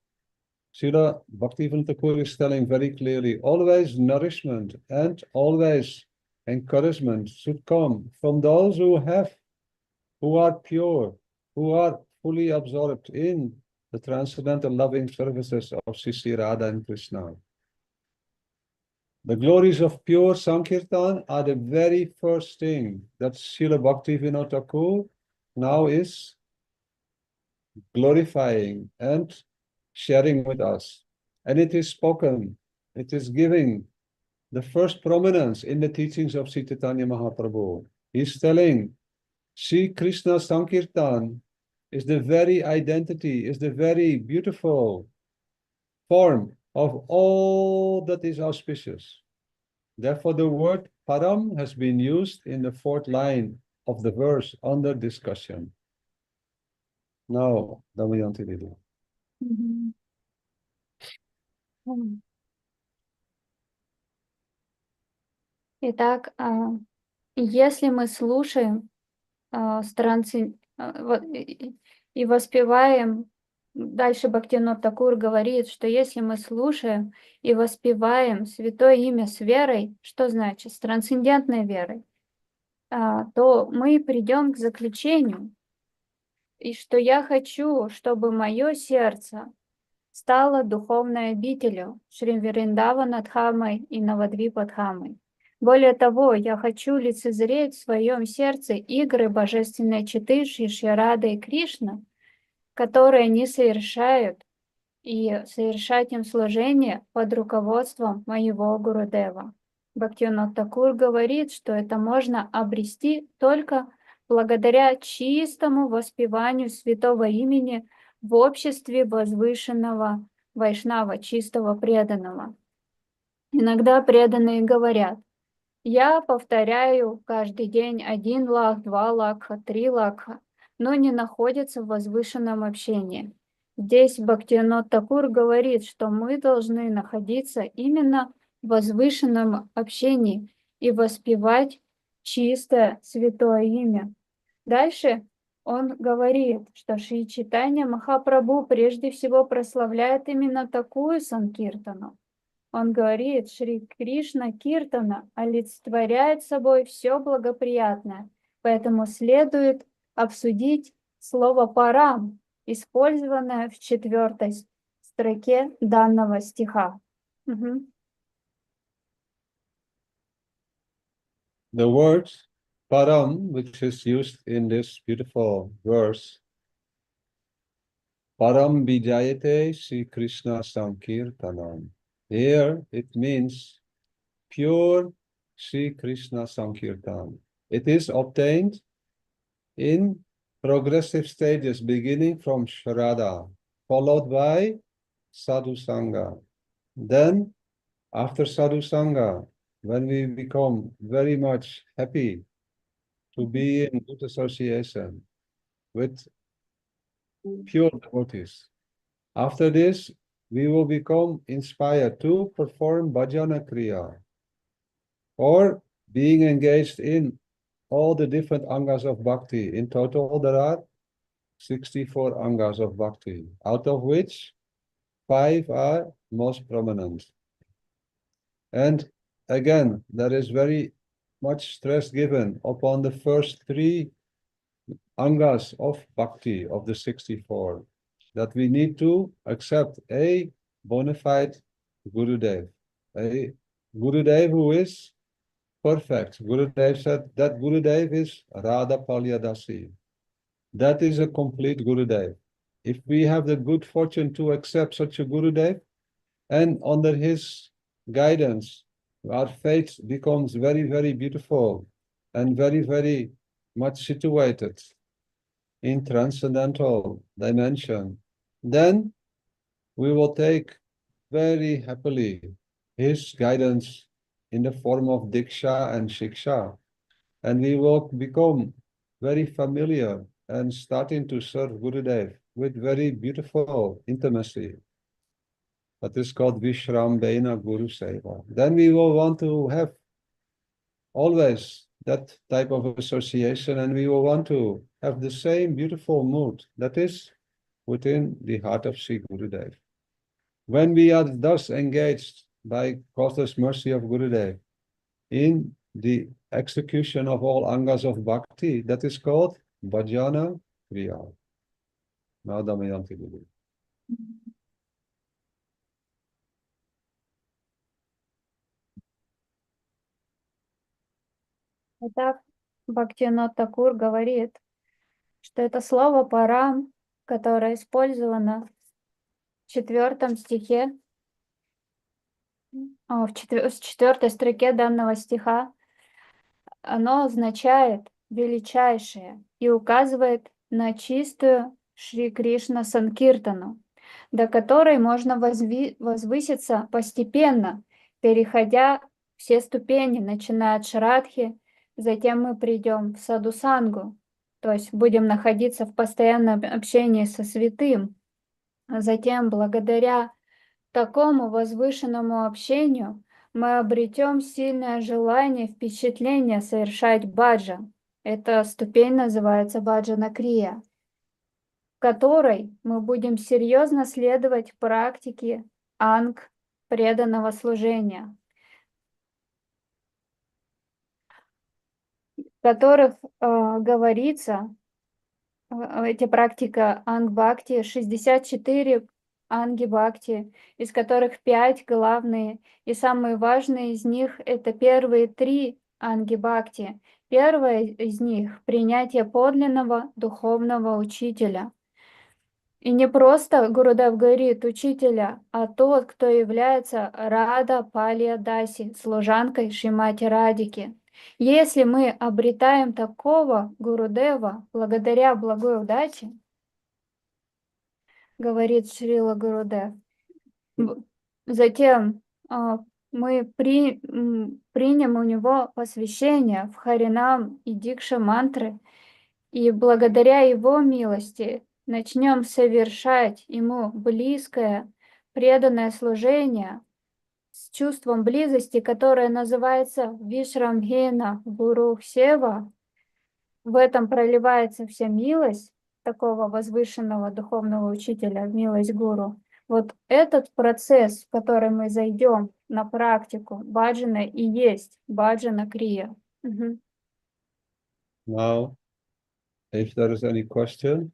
Srila Bhaktivinoda Thakur is telling very clearly, always nourishment and always encouragement should come from those who are pure, who are fully absorbed in the transcendental loving services of Sri Radha and Krishna. The glories of pure Sankirtan are the very first thing that Srila Bhaktivinoda Thakur now is glorifying and sharing with us. And it is spoken, it is giving the first prominence in the teachings of Sri Chaitanya Mahaprabhu. He's telling Sri Krishna Sankirtan is the very identity, is the very beautiful form of all that is auspicious. Therefore, the word param has been used in the 4th line of the verse under discussion. Now, Damayanti Didi. Мгм. Итак, если мы слушаем и воспеваем, дальше Бхактивинода Тхакур говорит, что если мы слушаем и воспеваем святое имя с верой, что значит? С трансцендентной верой, то мы придем к заключению, и что я хочу, чтобы мое сердце стало духовной обителью Шри Вриндавана Дхамой и Навадвипа Дхамой. Более того, я хочу лицезреть в своем сердце игры божественной четы Шри Рады и Кришна, которые они совершают, и совершать им служение под руководством моего Гурудева. Бхактивинода Тхакур говорит, что это можно обрести только благодаря чистому воспеванию святого имени в обществе возвышенного вайшнава, чистого преданного. Иногда преданные говорят: я повторяю каждый день 1 лакх, 2 лакха, 3 лакха, но не находятся в возвышенном общении. Здесь Бхактивинода Тхакур говорит, что мы должны находиться именно в возвышенном общении и воспевать чистое святое имя. Дальше он говорит, что Шри Чайтанья Махапрабху прежде всего прославляет именно такую санкиртану. Он говорит, Шри Кришна Киртана олицетворяет собой все благоприятное, поэтому следует обсудить слово «парам», использованное в 4-й строке данного стиха. Угу. The word param, which is used in this beautiful verse, param vijayate Sri Krishna Sankirtanam. Here it means pure Sri Krishna Sankirtan. It is obtained in progressive stages, beginning from Shraddha, followed by Sadhu Sangha. Then, after Sadhu Sangha, when we become very much happy to be in good association with pure devotees, after this, we will become inspired to perform bhajana kriya, or being engaged in all the different angas of bhakti. In total, there are 64 angas of bhakti, out of which 5 are most prominent. And again, there is very much stress given upon the first 3 angas of bhakti, of the 64, that we need to accept a bona fide Gurudev, a Gurudev who is perfect. Gurudev said that Gurudev is Radha Palyadasi. That is a complete Gurudev. If we have the good fortune to accept such a Gurudev, and under his guidance, our faith becomes very, very beautiful and very, very much situated in transcendental dimension, then we will take very happily his guidance in the form of Diksha and Shiksha. And we will become very familiar and starting to serve Gurudev with very beautiful intimacy. That is called Vishrambena Guru Seva. Then we will want to have always that type of association, and we will want to have the same beautiful mood that is within the heart of Sri Gurudev. When we are thus engaged by causeless mercy of Gurudev in the execution of all angas of bhakti, that is called bhajana kriya. Now Damayanti Guru. Итак, Бхактивинод Такур говорит, что это слово «парам», которое использовано в 4 стихе, в 4 строке данного стиха, оно означает «величайшее» и указывает на чистую Шри Кришна Санкиртану, до которой можно возвыситься постепенно, переходя все ступени, начиная от Шрадхи, затем мы придем в Садхусангу, то есть будем находиться в постоянном общении со святым. А затем, благодаря такому возвышенному общению, мы обретем сильное желание, впечатление совершать баджан. Эта ступень называется баджана крия, в которой мы будем серьезно следовать практике анг преданного служения, в которых говорится, эти практика анг-бхакти, 64 анги-бхакти, из которых 5 главные, и самые важные из них это первые 3 анги-бхакти. Первое из них — принятие подлинного духовного учителя. И не просто Гурудев говорит учителя, а тот, кто является Рада Палья-даси, служанкой Шримати Радики. Если мы обретаем такого Гурудева благодаря благой удаче, говорит Шрила Гурудев, затем мы примем у него посвящение в Харинам и Дикша мантры, и благодаря его милости начнем совершать ему близкое, преданное служение с чувством близости, которое называется Вишрамхена Гуру Сева. В этом проливается вся милость такого возвышенного духовного учителя, милость Гуру. Вот этот процесс, в который мы зайдем на практику баджана, и есть баджана крия. Now, if there is any question,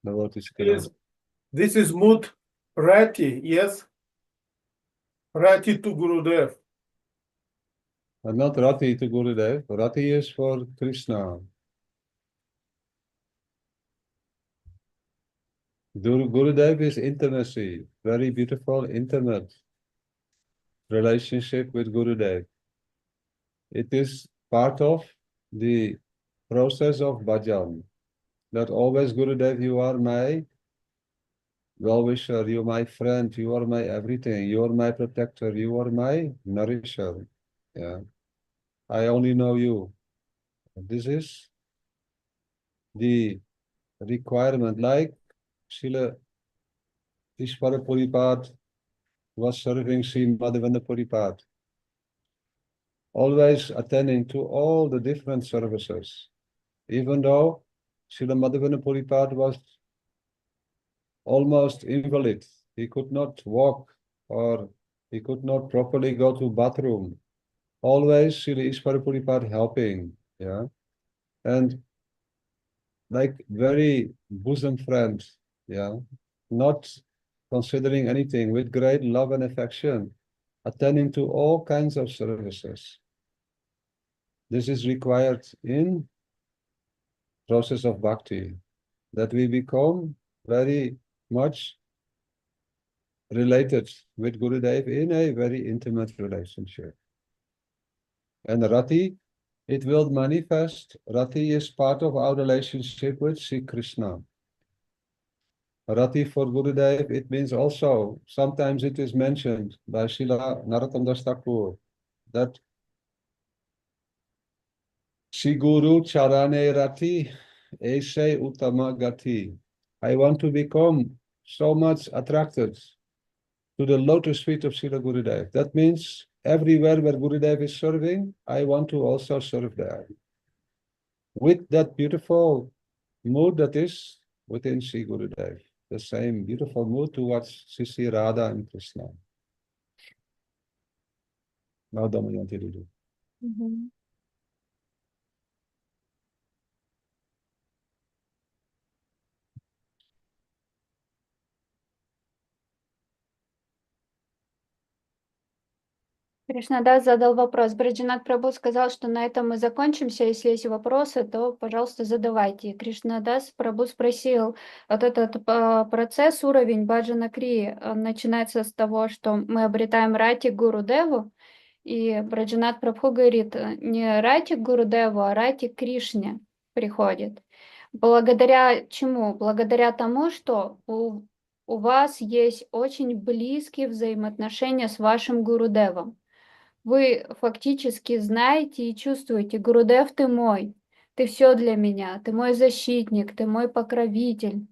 the word is clear. This is mood Rati, yes? Rati to Gurudev. And not Rati to Gurudev. Rati is for Krishna. Gurudev is intimacy, very beautiful, intimate relationship with Gurudev. It is part of the process of bhajan. That always Gurudev, you are my well-wisher, you are my friend, you are my everything, you are my protector, you are my nourisher. Yeah, I only know you. This is the requirement, like Srila Ishvara Puripad was serving Sri Madhavendra Puripad, always attending to all the different services, even though Srila Madhavendra Puripad was almost invalid. He could not walk or he could not properly go to bathroom. Always Srila Ishvara Puripad helping, yeah, and like very bosom friend, yeah, not considering anything, with great love and affection, attending to all kinds of services. This is required in process of bhakti, that we become very much related with Gurudev in a very intimate relationship. And Rati, it will manifest. Rati is part of our relationship with Sri Krishna. Rati for Gurudev, it means also, sometimes it is mentioned by Srila Narottam Das Thakur, that Shri Guru Charane Rati Ese Uttama Gati. I want to become so much attracted to the lotus feet of Srila Gurudev. That means everywhere where Gurudev is serving, I want to also serve there. With that beautiful mood that is within Sri Gurudev. The same beautiful mood towards Sri Radha and Krishna. Now Damayanti Devi. Мгм. Кришнадас задал вопрос. Браджанат Прабху сказал, что на этом мы закончимся. Если есть вопросы, то, пожалуйста, задавайте. И Кришнадас Прабху спросил, вот этот процесс, уровень баджана крии, он начинается с того, что мы обретаем рати к Гурудеву. И Браджанат Прабху говорит, не рати к Гурудеву, а рати к Кришне приходит. Благодаря чему? Благодаря тому, что у вас есть очень близкие взаимоотношения с вашим Гурудевом. Вы фактически знаете и чувствуете, Гурудев, ты мой, ты все для меня, ты мой защитник, ты мой покровитель.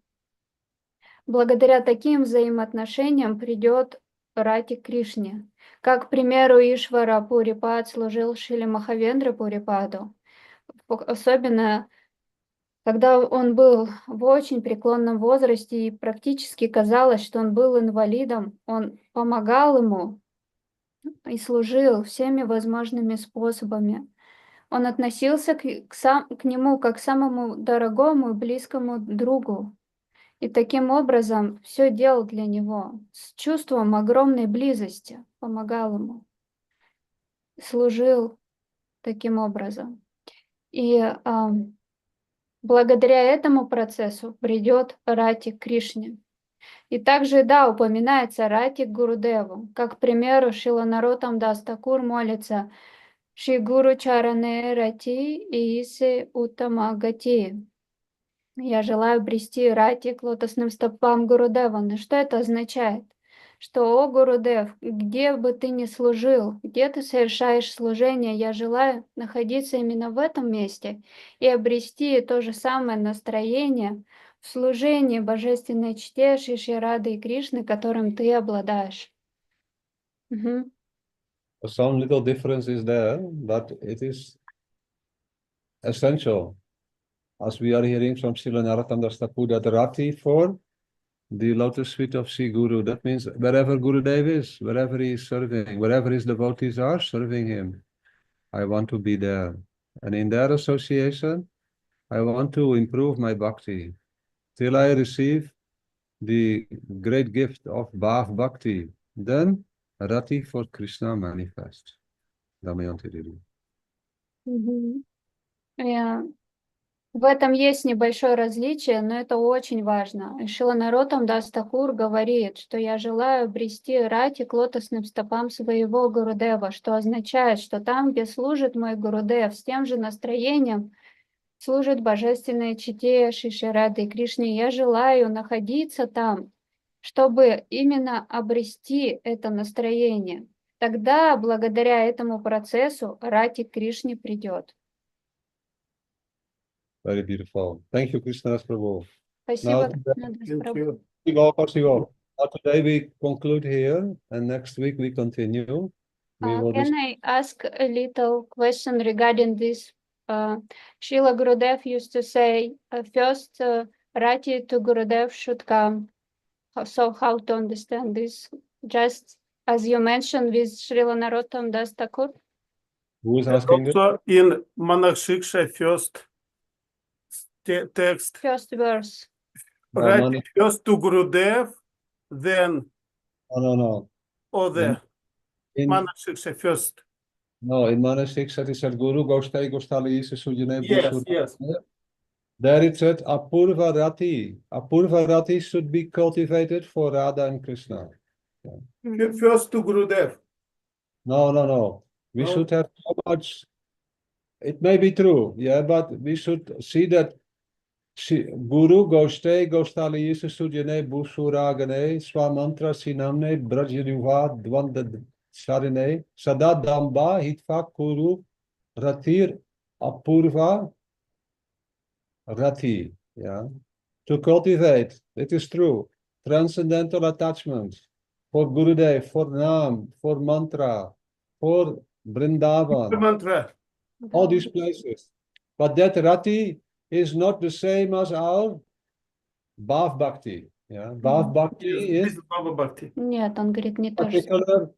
Благодаря таким взаимоотношениям придет рати к Кришне. Как, к примеру, Ишвара Пурипад служил Шриле Махавендра Пурипаду. Особенно, когда он был в очень преклонном возрасте и практически казалось, что он был инвалидом, он помогал ему и служил всеми возможными способами. Он относился к нему как к самому дорогому и близкому другу. И таким образом все делал для него, с чувством огромной близости, помогал ему, служил таким образом. И благодаря этому процессу придет рати к Кришне. И также, да, упоминается рати к Гурудеву. Как, к примеру, Шрила Нароттам Дас Такур молится Шри Гуру Чаране Рати Иисе Уттама Гати. Я желаю обрести рати к лотосным стопам Гурудева. Но что это означает? Что, о Гурудев, где бы ты ни служил, где ты совершаешь служение, я желаю находиться именно в этом месте и обрести то же самое настроение в служении божественной чте Шри Рады и Кришны, которым ты обладаешь. Мгм. Some little difference is there, but it is essential. As we are hearing from Srila Narottam Das Thakur, that Rati for the lotus feet of Sri Guru. That means wherever Gurudev is, wherever he is serving, wherever his devotees are serving him, I want to be there. And in their association, I want to improve my bhakti till I receive the great gift of Bhav Bhakti. Then Rati for Krishna manifest. Damayanti Devi. Мгм. В этом есть небольшое различие, но это очень важно. И Шрила Нароттам Дас Такур говорит, что я желаю обрести рати к лотосным стопам своего Гурудева, что означает, что там, где служит мой Гурудев, с тем же настроением служит божественной чите Шри Рады и Кришне. Я желаю находиться там, чтобы именно обрести это настроение. Тогда, благодаря этому процессу, рати к Кришне придет. Very beautiful. Thank you, Krishna Prabhu. Спасибо. Thank you. Now today we conclude here, and next week we continue. We will Can I ask a little question regarding this? Srila Gurudev used to say, first Rati to Gurudev should come. So how to understand this? Just as you mentioned with Srila Narottam Das Thakur? Who is asking this? Also in Manach Shiksha first text, First verse. right? First to Gurudev, then No. other In Manach Shiksha first. No, in Mana Shiksha it said Guru Gostai Gostali Sujane Yes, Busur. yes. There it said Apurva Rati. Apurva Rati should be cultivated for Radha and Krishna. First to Gurudev. No. We No. should have so much. It may be true, yeah, but we should see that Guru Goshte Gostali Sujane Busuragane Swamantra Sinamne Brajruva Dvanda Sarine Sada Damba Hitva Kuru Ratir Apurva Rati, yeah. To cultivate, it is true, transcendental attachment for Gurudev, for Nam, for mantra, for Vrindavan, Mantra. all these places. But that Rati is not the same as our Bhav Bhakti. Yeah? Bhav Bhakti Yes, is Baba Bhakti. Нет, он говорит не то же. particular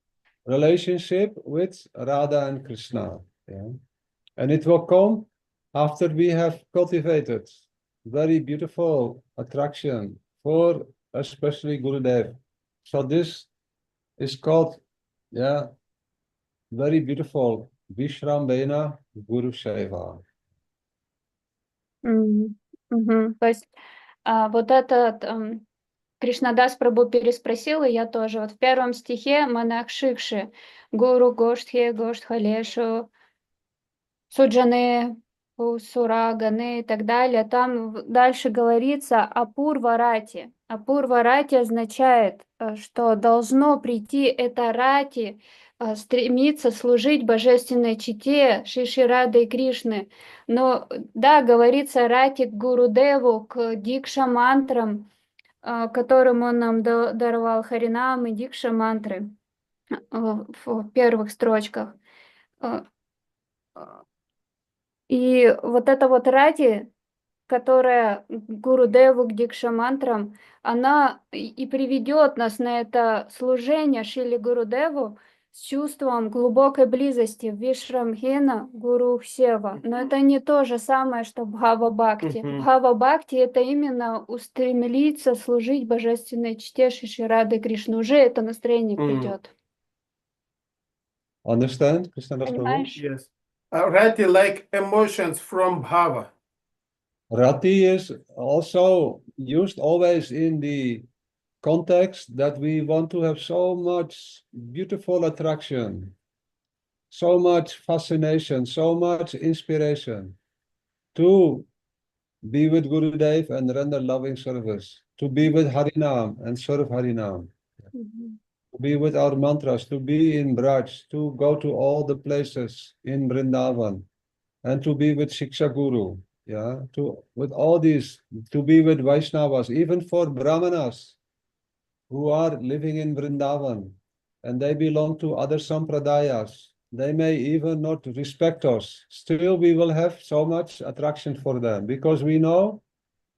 relationship with Radha and Krishna. Yeah? And it will come after we have cultivated very beautiful attraction for especially Gurudev. So this is called, yeah, very beautiful Vishrambena Guru Seva. То есть вот этот Кришнадас Прабху переспросил, и я тоже. Вот в первом стихе монах Шикши, Гуру Гоштхе Гоштхалешу, Суджане, Сураганы и так далее. Там дальше говорится о Пурварати. А Пурварати означает, что должно прийти это рати, стремиться служить божественной чите Шиши Рады и Кришны. Но да, говорится рати к Гурудеву, к дикша мантрам, которым он нам даровал Харинам и дикша мантры в первых строчках. И вот эта вот рати, которая к Гурудеву, к дикша-мантрам, она и приведет нас на это служение Шили Гурудеву с чувством глубокой близости Вишрамхена Гуру Сева. Но это не то же самое, что Бхава Бхакти. Бхава Бхакти — это именно устремиться служить божественной чте Шиши Рады Кришны. Уже это настроение придет. Understand, Krishna Das Prabhu? Понимаешь? Yes. Rati like emotions from Bhava. Rati is also used always in the context that we want to have so much beautiful attraction, so much fascination, so much inspiration to be with Gurudev and render loving service, to be with Harinam and serve Harinam, to be with our mantras, to be in Braj, to go to all the places in Vrindavan, and to be with Shiksha Guru, yeah, with all these, to be with Vaishnavas, even for Brahmanas who are living in Vrindavan, and they belong to other sampradayas. They may even not respect us. Still, we will have so much attraction for them because we know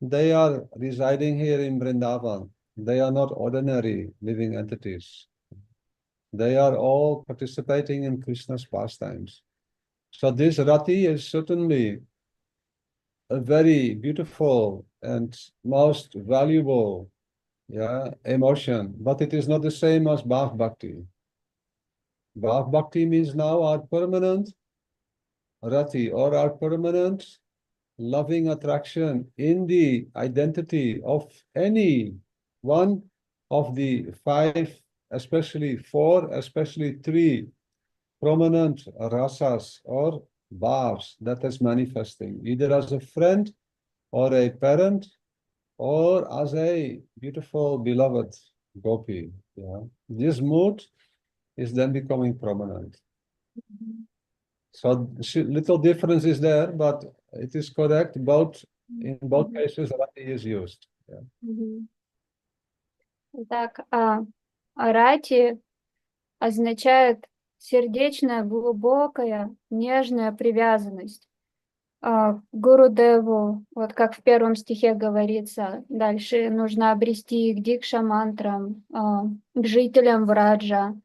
they are residing here in Vrindavan. They are not ordinary living entities. They are all participating in Krishna's pastimes. So this Rati is certainly a very beautiful and most valuable, yeah, emotion, but it is not the same as Bhav Bhakti. Bhav Bhakti means now our permanent Rati or our permanent loving attraction in the identity of any one of the five, especially four, especially three prominent rasas or bhavs that is manifesting, either as a friend or a parent or as a beautiful beloved gopi. Yeah. This mood is then becoming prominent. So little difference is there, but it is correct. In both cases, Rati is used. Yeah. Так, рати означает сердечная, глубокая, нежная привязанность к Гурудеву. Вот как в первом стихе говорится. Дальше нужно обрести к дикша-мантрам, к жителям Враджа,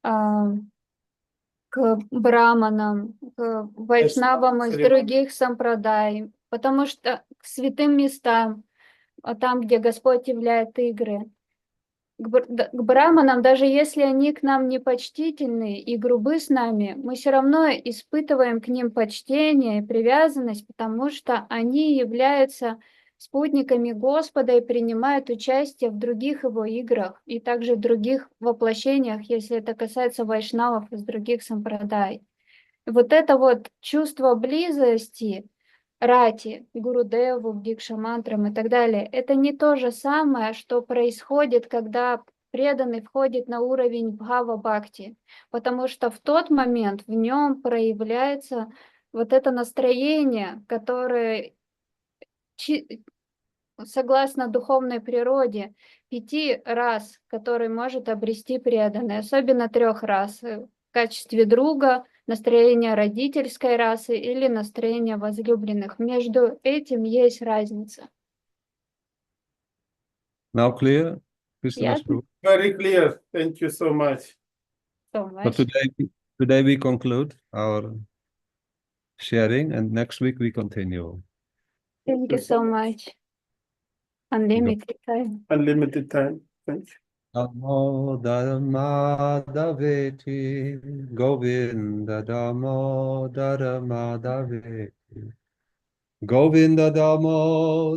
к браманам, к вайшнавам из других сампрадай, потому что к святым местам, там, где Господь являет игры, к браманам, даже если они к нам непочтительны и грубы с нами, мы все равно испытываем к ним почтение и привязанность, потому что они являются спутниками Господа и принимают участие в других его играх и также в других воплощениях, если это касается вайшнавов из других сампрадай. Вот это вот чувство близости, рати, гурудеву, дикшамантрам и так далее, это не то же самое, что происходит, когда преданный входит на уровень бхава-бхакти, потому что в тот момент в нем проявляется вот это настроение, которое согласно духовной природе 5 рас, который может обрести преданный, особенно 3 рас, в качестве друга, настроение родительской расы или настроение возлюбленных. Между этим есть разница. Now clear? Krishna Ясно? Prabhu. Very clear. Thank you so much. So So much. today we conclude our sharing, and next week we continue. Thank you so much. Unlimited time. Unlimited time. Thank you. Namo Madhaveti Govinda Damo Madhaveti Govinda Damo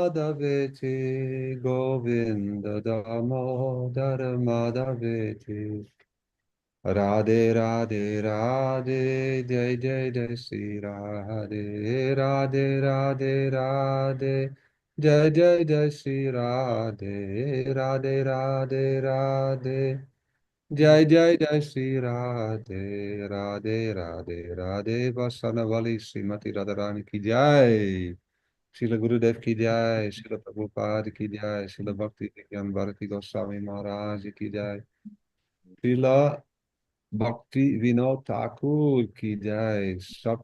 Madhaveti Govinda Damo Madhaveti Radhe Radhe Radhe Jai Jai Jai Sri Radhe Radhe Radhe Radhe Jai Jai Jai Sri Radhe Radhe Radhe Radhe Jai Jai Jai Sri Radhe Radhe Radhe Radhe Vasanavali Srimati Radharani ki Jai Srila Gurudev ki Jai Srila Prabhupada ki Jai Srila Bhakti Vigyan Bharati Goswami Maharaj ki Jai Srila Bhakti Vinod Thakur ki Jai Sat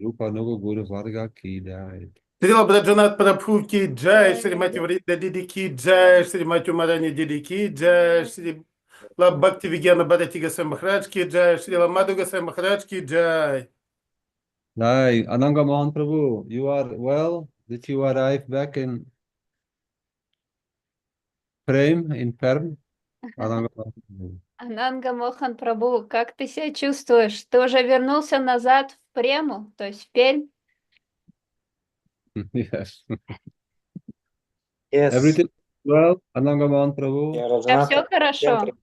Rupa Nuga Guru Varga ki Jai Srila Враджанатх Прабху ки джай, Шримати Вриндаван Диди ки джай, Шримати Умарани Диди ки джай, Шрила Бхакти Вигьяна Бхарати Госвами Махарадж ки джай, Шрила Мадху Госвами Махарадж ки джай. Jai Ananga Mohan Prabhu, you are well? Did you arrive back in Prem, in Perm? Ananga Mohan Prabhu. Ананга Мохан Прабху, как ты себя чувствуешь? Ты уже вернулся назад в Прему, то есть в Пермь? Yes. Yes, Everything well, Ananga Mohan Prabhu? У тебя Враджанатх, все хорошо? центре.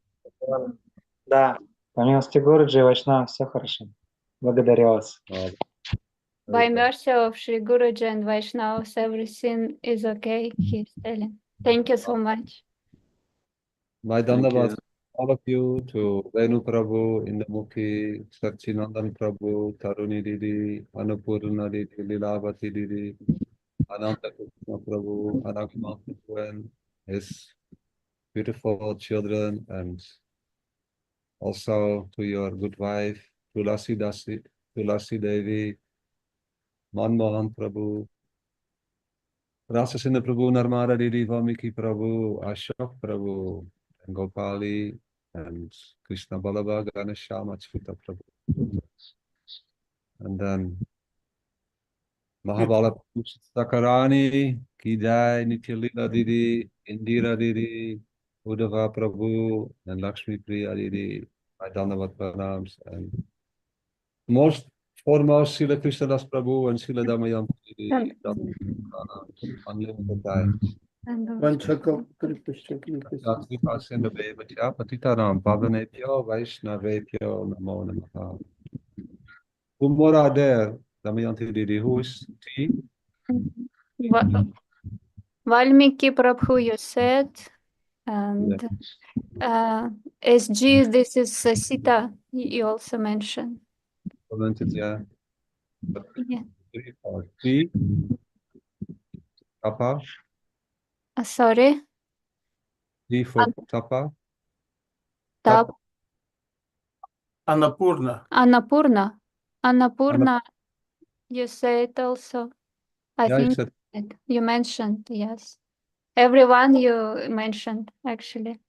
Да, по милости Гуруджи и Вайшнава все хорошо. Благодарю вас. Oh, By very good. mercy of Sri Guruji and Vaishnavas, everything is okay, he's telling. Thank you so much. My Thank Dandavats, you. all of you, to Venu Prabhu, Indamukhi, Sachinandan Prabhu, Taruni Didi, Annapurna Didi, Lilavati Didi, Ananta Krishna Prabhu, Anagama Prabhu, and his beautiful children, and also to your good wife, Tulasi Devi, Manmohan Prabhu, Rasasena Prabhu, Narmada Didi, Valmiki Prabhu, Ashok Prabhu, and Gopali, and Krishna Balaba, Ganeshama Chita Prabhu. And then Mahabala Sakarani, Ki Jai, Nityalila Didi, Indira Didi, Uddhava Prabhu, and Lakshmi Priya Didi, my Dandavat Pranams, and most foremost Srila Krishnadas Prabhu and Srila Damayanti Didi, Dandavat Pranams, unlimited time. Vanchakal Kripashakal Patitaram Pavanebhyo Vaishnavebhyo Namo Namaha. Who more are there? Damayanti Didi, who is he? Valmiki Prabhu, you said, and SG, this is Sita, you also mentioned. Yeah. Yeah. Three. Tapa. Sorry, Three for Tapa. Tap, Annapurna. Annapurna. Annapurna, you said also. I Yeah, think it's a, you mentioned, yes. Everyone you mentioned, actually.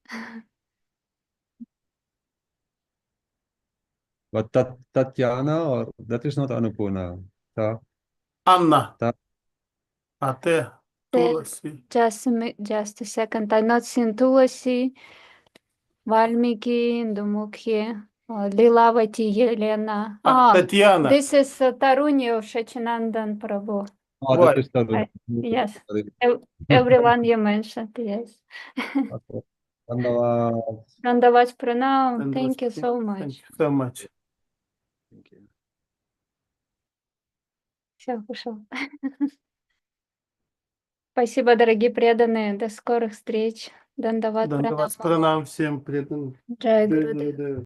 but Tatyana, or that is not Annapurna. Anna. Ta- Ate. Tulasi. Just a second. I not seen Tulasi, Valmiki, Indumukhi, Lilavati, Yelena. Татьяна. This is Taruni of Shachinandan Prabhu. What? Yes. Everyone you mentioned, yes. Dandavat Pranam. Thank you so Thank much. you so much. Все, ушел. Спасибо, дорогие преданные. До скорых встреч. Дандават Дандават Пранам. пранам всем преданным. Джай Джай Гурудев. Гурудев.